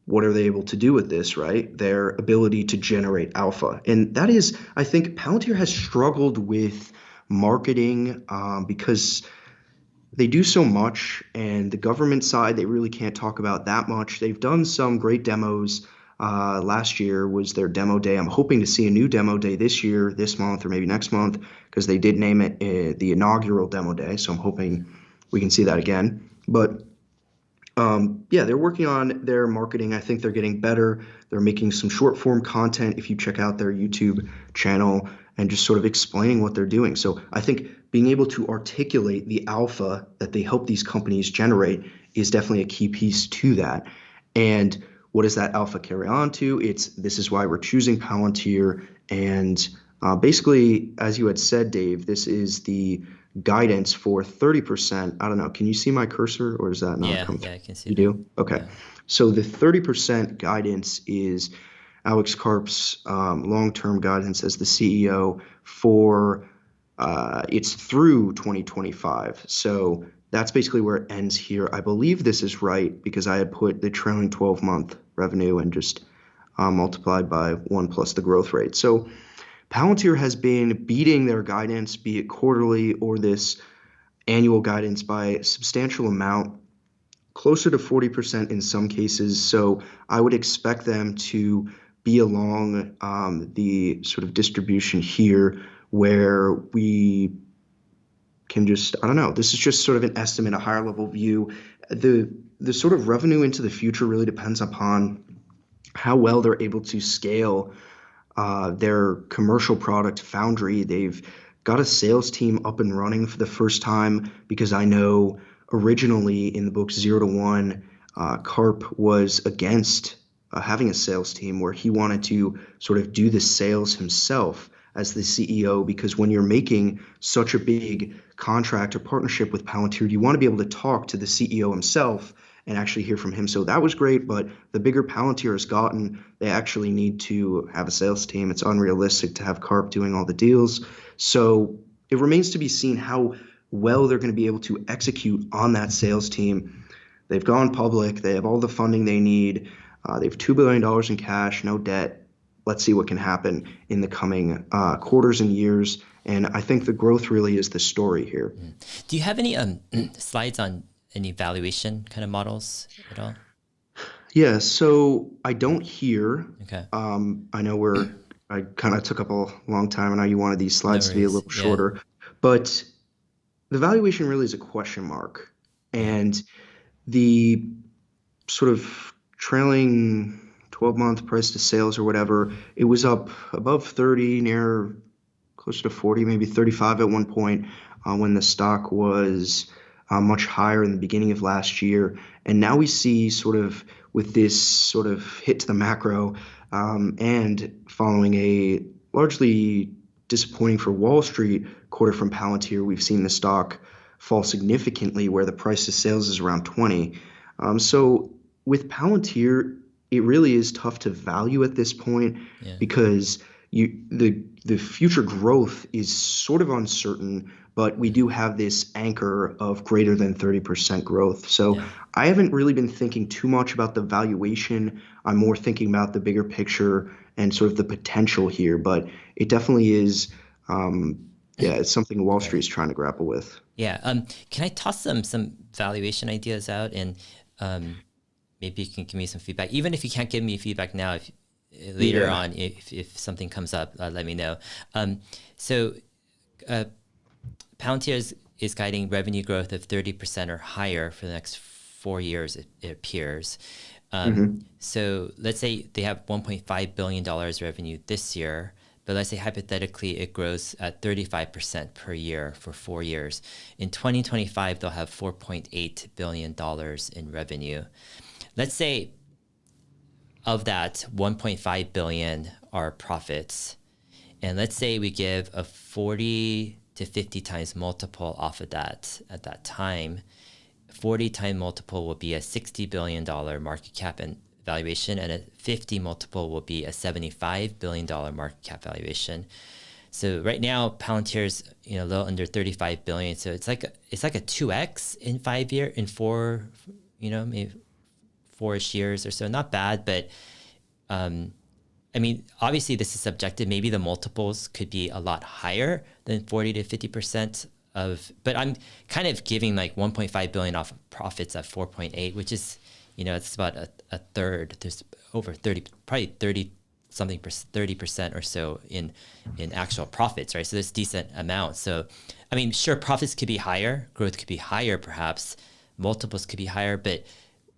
what are they able to do with this, right? Their ability to generate alpha. And that is, I think Palantir has struggled with marketing because they do so much, and the government side, they really can't talk about that much. They've done some great demos. Last year was their demo day. I'm hoping to see a new demo day this month, or maybe next month, because they did name it the inaugural demo day. So I'm hoping we can see that again. But they're working on their marketing. I think they're getting better. They're making some short form content if you check out their YouTube channel, and just sort of explaining what they're doing. So I think being able to articulate the alpha that they help these companies generate is definitely a key piece to that. And what does that alpha carry on to? This is why we're choosing Palantir. And basically, as you had said, Dave, this is the guidance for 30%. I don't know. Can you see my cursor, or does that not come through? Yeah, I can see You that. do? Okay. Yeah. So the 30% guidance is Alex Karp's long-term guidance as the CEO for it's through 2025. So that's basically where it ends here. I believe this is right because I had put the trailing 12-month revenue and just multiplied by 1 plus the growth rate. So Palantir has been beating their guidance, be it quarterly or this annual guidance, by a substantial amount. closer to 40% in some cases. So I would expect them to be along the sort of distribution here where we can just, I don't know, this is just sort of an estimate, a higher level view. The sort of revenue into the future really depends upon how well they're able to scale their commercial product Foundry. They've got a sales team up and running for the first time, because I know originally in the book 0 to 1, Karp was against having a sales team, where he wanted to sort of do the sales himself as the CEO, because when you're making such a big contract or partnership with Palantir, you want to be able to talk to the CEO himself and actually hear from him. So that was great, but the bigger Palantir has gotten, they actually need to have a sales team. It's unrealistic to have Karp doing all the deals. So it remains to be seen how well they're going to be able to execute on that sales team. They've gone public. They have all the funding they need. They have $2 billion in cash, no debt. Let's see what can happen in the coming quarters and years. And I think the growth really is the story here. Do you have any slides on any valuation kind of models at all? Yeah, so I don't here. Okay. I know I kind of took up a long time. I know you wanted these slides to be a little shorter, but the valuation really is a question mark. And the sort of trailing 12-month price to sales or whatever, it was up above 30, near closer to 40, maybe 35 at one point, when the stock was much higher in the beginning of last year. And now we see sort of with this sort of hit to the macro and following a largely disappointing for Wall Street quarter from Palantir, we've seen the stock fall significantly, where the price to sales is around 20. So with Palantir, it really is tough to value at this point, because the future growth is sort of uncertain, but we do have this anchor of greater than 30% growth. So I haven't really been thinking too much about the valuation. I'm more thinking about the bigger picture and sort of the potential here, but it definitely is it's something Wall Street is trying to grapple with. Yeah. Can I toss some valuation ideas out, and maybe you can give me some feedback, even if you can't give me feedback now, if later on, if something comes up, let me know. So Palantir is guiding revenue growth of 30% or higher for the next 4 years, it appears. So let's say they have $1.5 billion revenue this year, but let's say hypothetically it grows at 35% per year for 4 years. In 2025, they'll have $4.8 billion in revenue. Let's say of that, 1.5 billion are profits. And let's say we give a 40 to 50 times multiple off of that at that time. 40 time multiple will be a $60 billion market cap and valuation, and a 50 multiple will be a $75 billion market cap valuation. So right now, Palantir's a little under 35 billion. So it's like a 2x in 5 years, in four, maybe 4-ish years or so. Not bad, but I mean, obviously this is subjective. Maybe the multiples could be a lot higher than 40 to 50% but I'm kind of giving like 1.5 billion off of profits at 4.8, which is, it's about a third. There's over 30, probably 30 something, 30% or so in actual profits, right? So there's decent amount. So, I mean, sure, profits could be higher, growth could be higher, perhaps multiples could be higher, but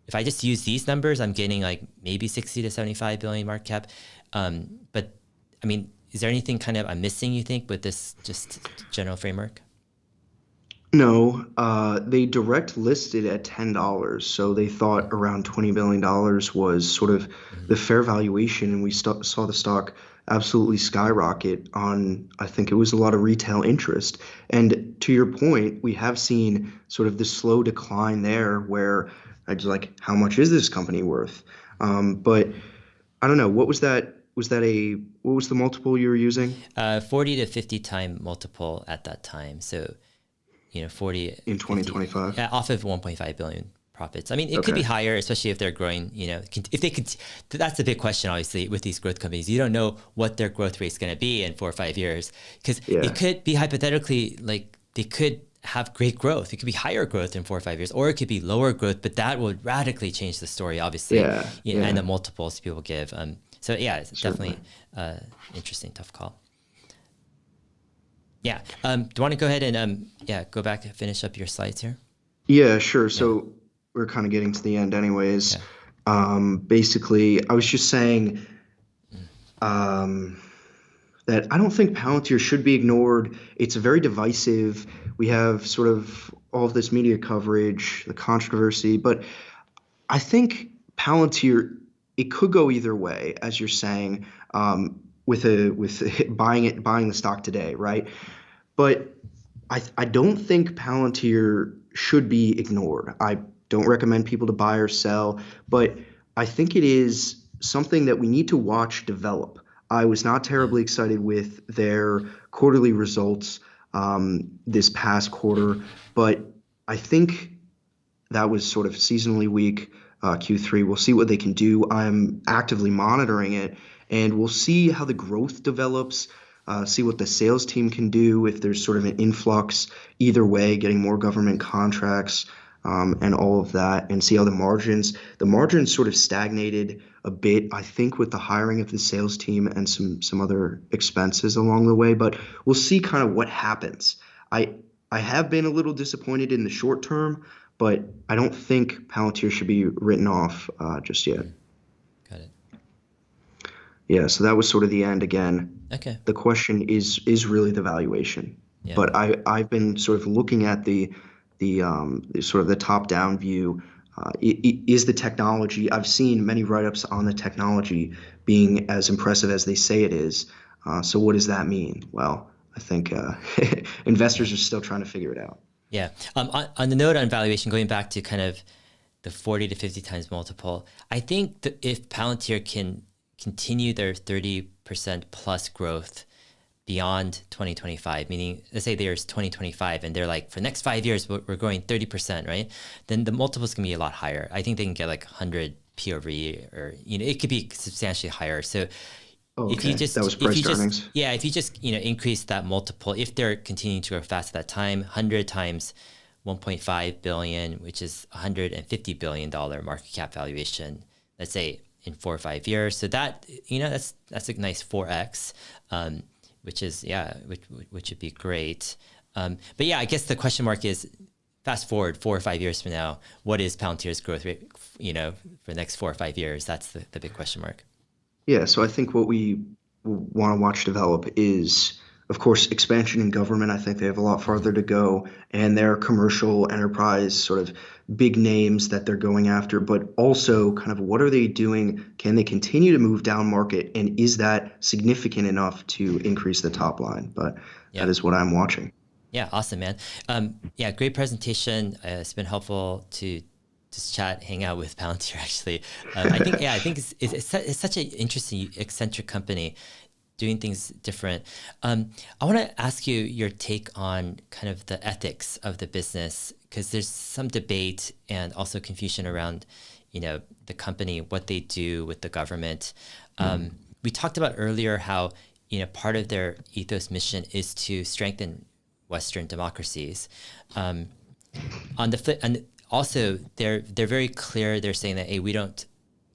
if I just use these numbers, I'm getting like maybe 60 to 75 billion market cap. But I mean, is there anything kind of I'm missing, you think, with this just general framework? No, they direct listed at $10. So they thought around $20 billion was sort of the fair valuation. And we saw the stock absolutely skyrocket on, I think it was a lot of retail interest. And to your point, we have seen sort of the slow decline there, where I was like, how much is this company worth? But I don't know. What was that? What was the multiple you were using? 40 to 50 time multiple at that time. So, 40 in 2025. 50, off of 1.5 billion profits. I mean, it could be higher, especially if they're growing, if they could. That's the big question, obviously, with these growth companies. You don't know what their growth rate is going to be in 4 or 5 years, because it could be hypothetically like they could have great growth. It could be higher growth in 4 or 5 years, or it could be lower growth, but that would radically change the story, obviously, and the multiples people give. So yeah, it's definitely interesting, tough call. Yeah. Do you want to go ahead and go back and finish up your slides here? Yeah, sure. So we're kind of getting to the end anyways. Basically, I was just saying that I don't think Palantir should be ignored. It's very divisive. We have sort of all of this media coverage, the controversy, but I think Palantir, it could go either way, as you're saying, with buying the stock today, right? But I don't think Palantir should be ignored. I don't recommend people to buy or sell, but I think it is something that we need to watch develop. I was not terribly excited with their quarterly results this past quarter, but I think that was sort of seasonally weak. Q3. We'll see what they can do. I'm actively monitoring it, and we'll see how the growth develops, see what the sales team can do, if there's sort of an influx either way, getting more government contracts and all of that, and see how the margins sort of stagnated a bit, I think, with the hiring of the sales team and some other expenses along the way. But we'll see kind of what happens. I have been a little disappointed in the short term, but I don't think Palantir should be written off just yet. Got it. Yeah, so that was sort of the end again. Okay. The question is really the valuation. Yeah. But I've been sort of looking at the sort of the top-down view. Is the technology? I've seen many write-ups on the technology being as impressive as they say it is. So what does that mean? Well, I think investors are still trying to figure it out. Yeah. On the note on valuation, going back to kind of the 40 to 50 times multiple, I think that if Palantir can continue their 30% plus growth beyond 2025, meaning let's say there's 2025 and they're like, for the next 5 years, we're growing 30%, right? Then the multiples can be a lot higher. I think they can get like 100 PRV, or, it could be substantially higher. So if you just, that was price earnings. If you just, increase that multiple, if they're continuing to grow fast at that time, 100 times 1.5 billion, which is $150 billion market cap valuation, let's say in 4 or 5 years. So that, that's a nice 4X, which is, which would be great. But yeah, I guess the question mark is, fast forward 4 or 5 years from now, what is Palantir's growth rate, for the next 4 or 5 years? That's the big question mark. Yeah, so I think what we want to watch develop is, of course, expansion in government. I think they have a lot farther to go, and their commercial enterprise sort of big names that they're going after, but also kind of what are they doing? Can they continue to move down market, and is that significant enough to increase the top line? But that is what I'm watching. Yeah, awesome, man. Great presentation. It's been helpful to just chat, hang out with Palantir, actually. I think it's such an interesting, eccentric company doing things different. I want to ask you your take on kind of the ethics of the business, because there's some debate and also confusion around, the company, what they do with the government. We talked about earlier how, part of their ethos mission is to strengthen Western democracies. On the flip, and also, they're very clear. They're saying that, hey, we don't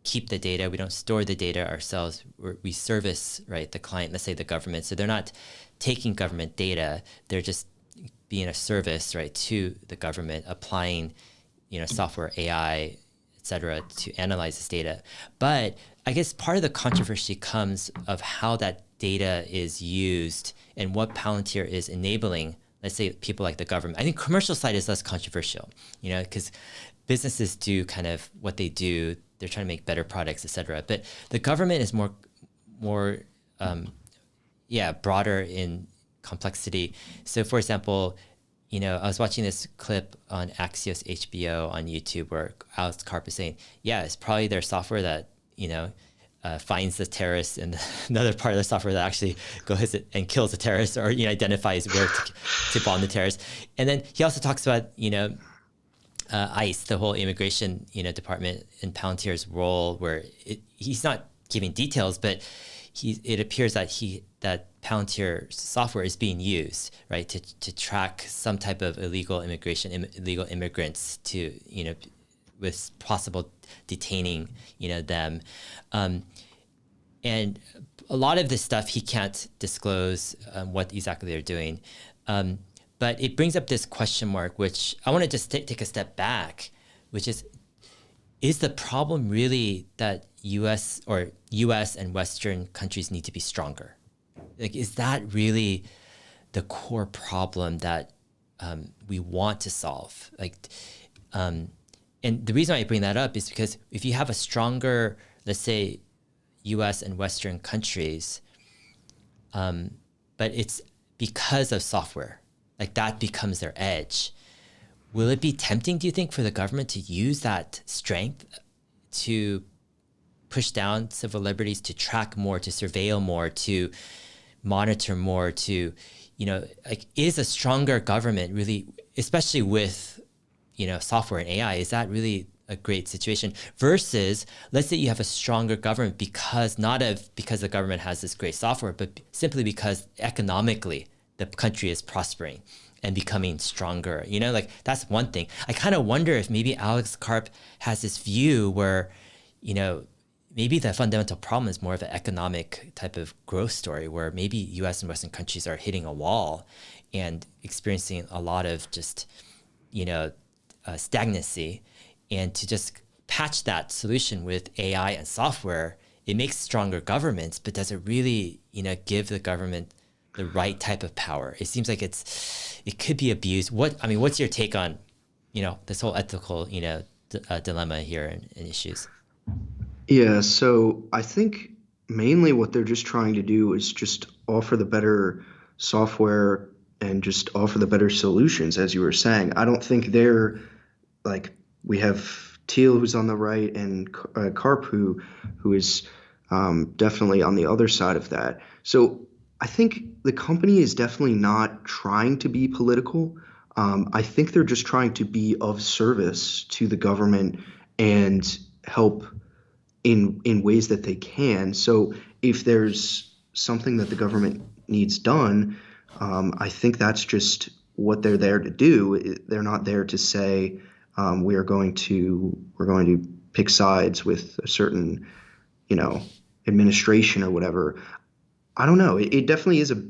keep the data, we don't store the data ourselves. We service, right, the client, let's say the government. So they're not taking government data. They're just being a service, right, to the government, applying, software, AI, et cetera, to analyze this data. But I guess part of the controversy comes of how that data is used and what Palantir is enabling. Let's say people like the government. I think commercial side is less controversial, because businesses do kind of what they do. They're trying to make better products, et cetera. But the government is more, broader in complexity. So, for example, I was watching this clip on Axios HBO on YouTube where Alex Karp is saying, it's probably their software that, finds the terrorists, and another part of the software that actually goes and kills the terrorists, or identifies where to bomb the terrorists. And then he also talks about ICE, the whole immigration department, and Palantir's role, where he's not giving details, but it appears that Palantir software is being used, right, to track some type of illegal immigrants to, with possible detaining, them. And a lot of this stuff he can't disclose what exactly they're doing. But it brings up this question mark, which I want to just take a step back, which is the problem really that U.S. and Western countries need to be stronger? Like, is that really the core problem that we want to solve? And the reason I bring that up is because if you have a stronger, let's say, U.S. and Western countries, but it's because of software, like that becomes their edge. Will it be tempting, do you think, for the government to use that strength to push down civil liberties, to track more, to surveil more, to monitor more, to, is a stronger government really, especially with, software and AI, is that really a great situation? Versus, let's say you have a stronger government because the government has this great software, but simply because economically the country is prospering and becoming stronger. That's one thing. I kind of wonder if maybe Alex Karp has this view where, maybe the fundamental problem is more of an economic type of growth story where maybe US and Western countries are hitting a wall and experiencing a lot of just, stagnancy. And to just patch that solution with AI and software, it makes stronger governments, but does it really, give the government the right type of power? It seems like it could be abused. What's your take on, this whole ethical, dilemma here and issues? Yeah, so I think mainly what they're just trying to do is just offer the better software and just offer the better solutions, as you were saying. I don't think they're like, we have Thiel who's on the right and Karp who is definitely on the other side of that. So I think the company is definitely not trying to be political. I think they're just trying to be of service to the government and help in ways that they can. So if there's something that the government needs done, I think that's just what they're there to do. They're not there to say we're going to pick sides with a certain, administration or whatever. I don't know. It definitely is a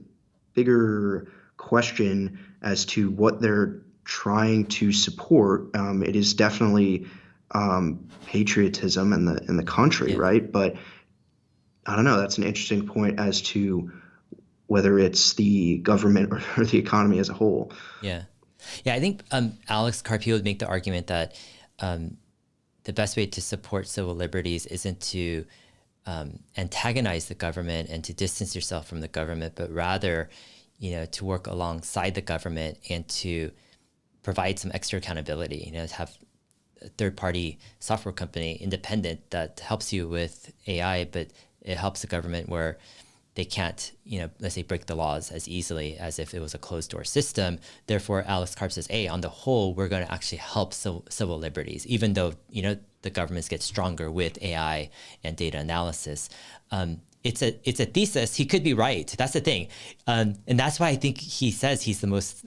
bigger question as to what they're trying to support. It is definitely patriotism in the country, right? But I don't know. That's an interesting point as to whether it's the government or the economy as a whole. Yeah. I think Alex Karp would make the argument that the best way to support civil liberties isn't to antagonize the government and to distance yourself from the government, but rather, to work alongside the government and to provide some extra accountability, to have a third-party software company independent that helps you with AI, but it helps the government where they can't, let's say, break the laws as easily as if it was a closed-door system. Therefore, Alex Karp says, hey, on the whole, we're going to actually help civil liberties, even though, the governments get stronger with AI and data analysis. It's a thesis. He could be right. That's the thing. And that's why I think he says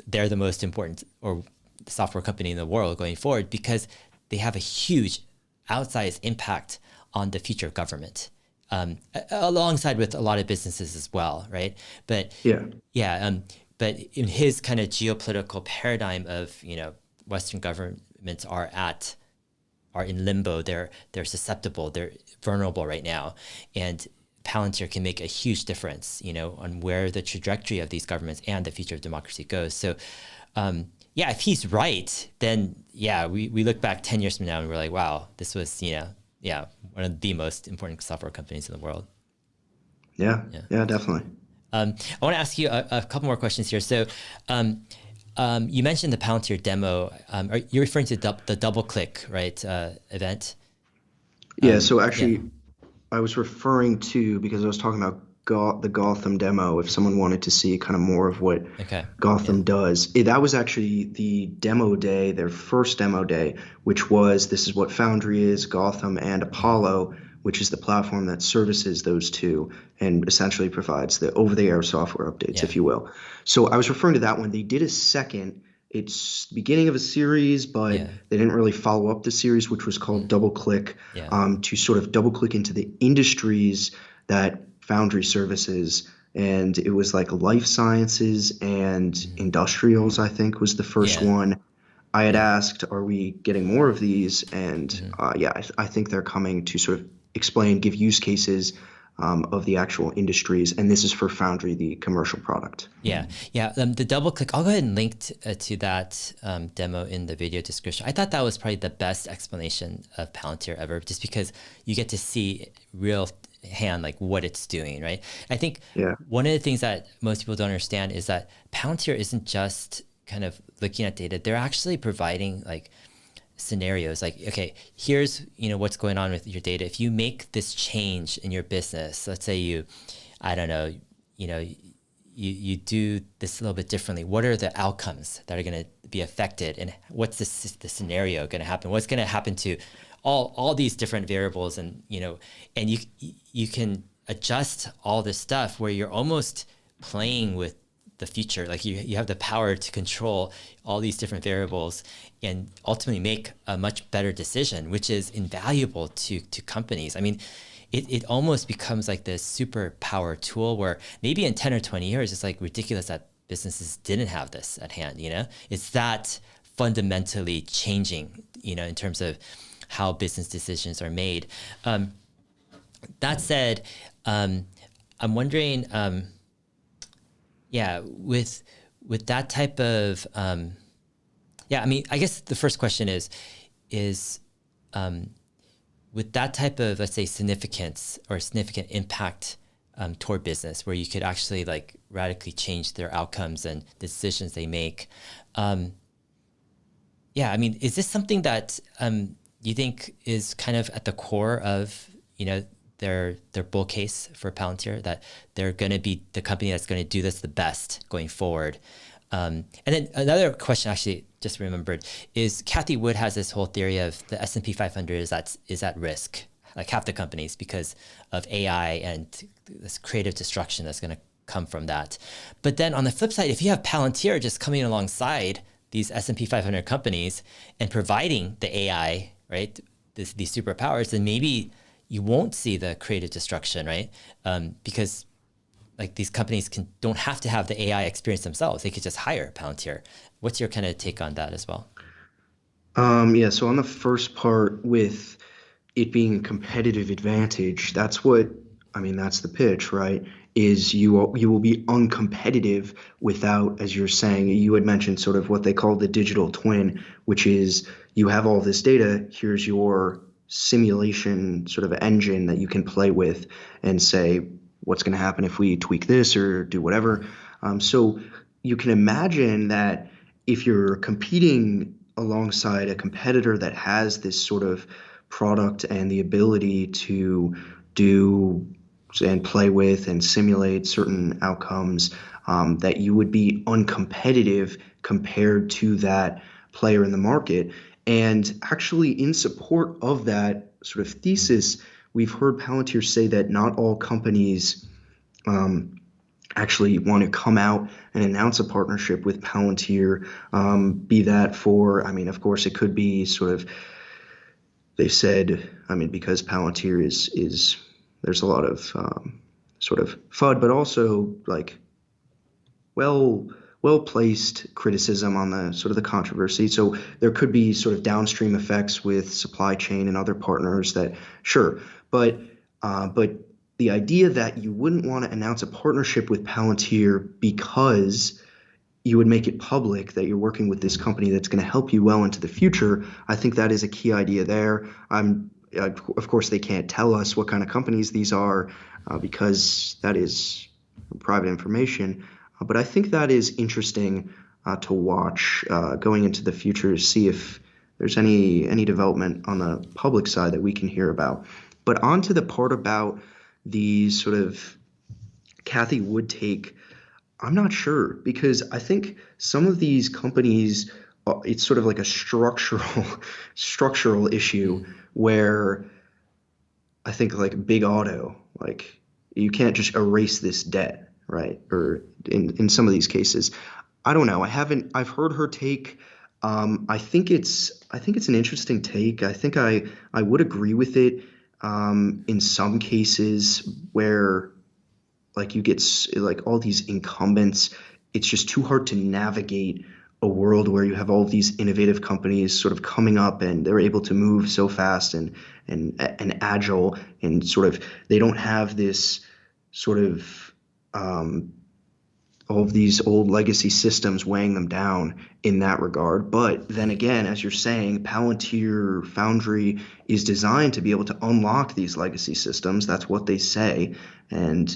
they're the most important or software company in the world going forward, because they have a huge outsized impact on the future of government. Alongside with a lot of businesses as well, right? But but in his kind of geopolitical paradigm of Western governments are in limbo. They're susceptible. They're vulnerable right now, and Palantir can make a huge difference, on where the trajectory of these governments and the future of democracy goes. So, if he's right, then we look back 10 years from now and we're like, wow, this was one of the most important software companies in the world. Yeah, definitely. I want to ask you a couple more questions here. So you mentioned the Palantir demo. Are you referring to the DoubleClick, right, event? Yeah, so actually I was referring to, because I was talking about the Gotham demo, if someone wanted to see kind of more of what Gotham does. That was actually the demo day, their first demo day, which was, this is what Foundry is, Gotham and Apollo which is the platform that services those two and essentially provides the over-the-air software updates, if you will. So I was referring to that one. They did a second. It's the beginning of a series, but they didn't really follow up the series, which was called Double Click, to sort of double click into the industries that Foundry services. And it was like life sciences and industrials, I think, was the first one. I had asked, are we getting more of these? And I think they're coming to sort of explain, give use cases of the actual industries. And this is for Foundry, the commercial product. The double click, I'll go ahead and link to that demo in the video description. I thought that was probably the best explanation of Palantir ever, just because you get to see real hand like what it's doing, right? I think one of the things that most people don't understand is that Palantir isn't just kind of looking at data. They're actually providing like scenarios, like, okay, here's, what's going on with your data. If you make this change in your business, let's say you do this a little bit differently, what are the outcomes that are going to be affected, and what's the scenario going to happen? What's going to happen to all these different variables, and and you can adjust all this stuff where you're almost playing with the future. Like you have the power to control all these different variables and ultimately make a much better decision, which is invaluable to companies. I mean, it almost becomes like this superpower tool where maybe in 10 or 20 years, it's like ridiculous that businesses didn't have this at hand, It's that fundamentally changing, in terms of how business decisions are made. That said, I'm wondering, with that type of, I guess the first question is with that type of, let's say, significance or significant impact toward business, where you could actually like radically change their outcomes and decisions they make. Is this something that you think is kind of at the core of, their bull case for Palantir, that they're going to be the company that's going to do this the best going forward? And then another question, actually, just remembered, is Cathie Wood has this whole theory of the S&P 500 is at risk, like half the companies, because of AI and this creative destruction that's going to come from that. But then on the flip side, if you have Palantir just coming alongside these S&P 500 companies and providing the AI, right, these superpowers, then maybe you won't see the creative destruction, right? Because like these companies don't have to have the AI experience themselves. They could just hire Palantir. What's your kind of take on that as well? So on the first part, with it being a competitive advantage, that's the pitch, right? Is you will be uncompetitive without, as you're saying, you had mentioned sort of what they call the digital twin, which is you have all this data, here's your simulation sort of engine that you can play with and say, what's going to happen if we tweak this or do whatever. So you can imagine that if you're competing alongside a competitor that has this sort of product and the ability to do and play with and simulate certain outcomes, that you would be uncompetitive compared to that player in the market. And actually, in support of that sort of thesis, we've heard Palantir say that not all companies actually want to come out and announce a partnership with Palantir, be that for, of course, it could be sort of, they said, because Palantir is there's a lot of sort of FUD, but also like well-placed criticism on the sort of the controversy. So there could be sort of downstream effects with supply chain and other partners that, sure. But the idea that you wouldn't want to announce a partnership with Palantir because you would make it public that you're working with this company that's going to help you well into the future, I think that is a key idea there. Of course, they can't tell us what kind of companies these are because that is private information. But I think that is interesting to watch going into the future to see if there's any development on the public side that we can hear about. But on to the part about the sort of Cathie Wood take, I'm not sure, because I think some of these companies, it's sort of like a structural issue where I think like big auto, like you can't just erase this debt, right? Or in some of these cases, I don't know. I've heard her take. I think it's an interesting take. I would agree with it in some cases where like you get like all these incumbents. It's just too hard to navigate a world where you have all of these innovative companies sort of coming up and they're able to move so fast and agile and sort of they don't have this sort of all of these old legacy systems weighing them down in that regard. But then again, as you're saying, Palantir Foundry is designed to be able to unlock these legacy systems. That's what they say. And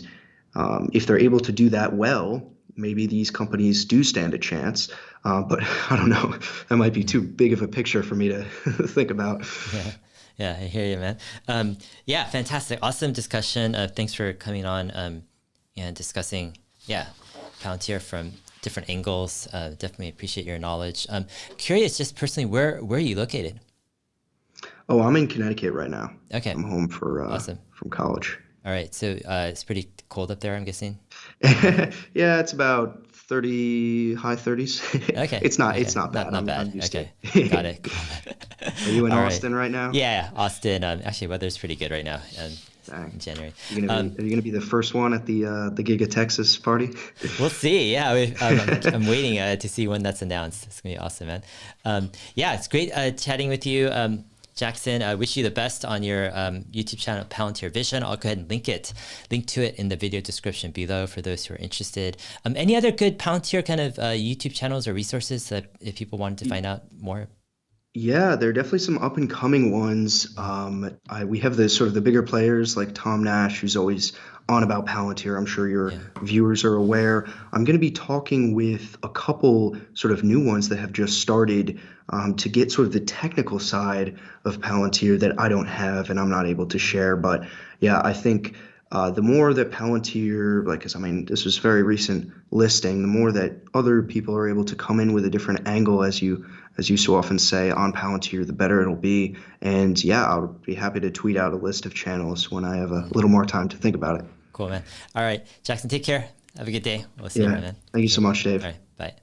if they're able to do that well, maybe these companies do stand a chance. But I don't know. That might be too big of a picture for me to think about. Yeah. Yeah, I hear you, man. Yeah, fantastic. Awesome discussion. Thanks for coming on and discussing, Palantir from different angles. Definitely appreciate your knowledge. Curious, just personally, where are you located? Oh, I'm in Connecticut right now. Okay. I'm home for awesome. From college. All right. So it's pretty cold up there, I'm guessing? Yeah, it's about 30, high 30s. Okay. It's not bad. Not bad. I'm used Okay. to it. Got it. Are you in All Austin right now? Yeah, Austin. Actually, weather's pretty good right now in January. Are you gonna be the first one at the Giga Texas party? We'll see. Yeah, I'm waiting to see when that's announced. It's gonna be awesome, man. Yeah, it's great chatting with you. Jackson, I wish you the best on your YouTube channel, Palantir Vision. I'll go ahead and link to it in the video description below for those who are interested. Any other good Palantir kind of YouTube channels or resources that if people wanted to find out more? Yeah, there are definitely some up and coming ones. We have the sort of the bigger players like Tom Nash, who's always on about Palantir. I'm sure your viewers are aware. I'm going to be talking with a couple sort of new ones that have just started to get sort of the technical side of Palantir that I don't have and I'm not able to share. But yeah, I think the more that Palantir, this was a very recent listing, the more that other people are able to come in with a different angle, as you so often say, on Palantir, the better it'll be. And yeah, I'll be happy to tweet out a list of channels when I have a little more time to think about it. Cool, man. All right, Jackson, take care. Have a good day. We'll see you, man. Thank you so much, Dave. All right, bye.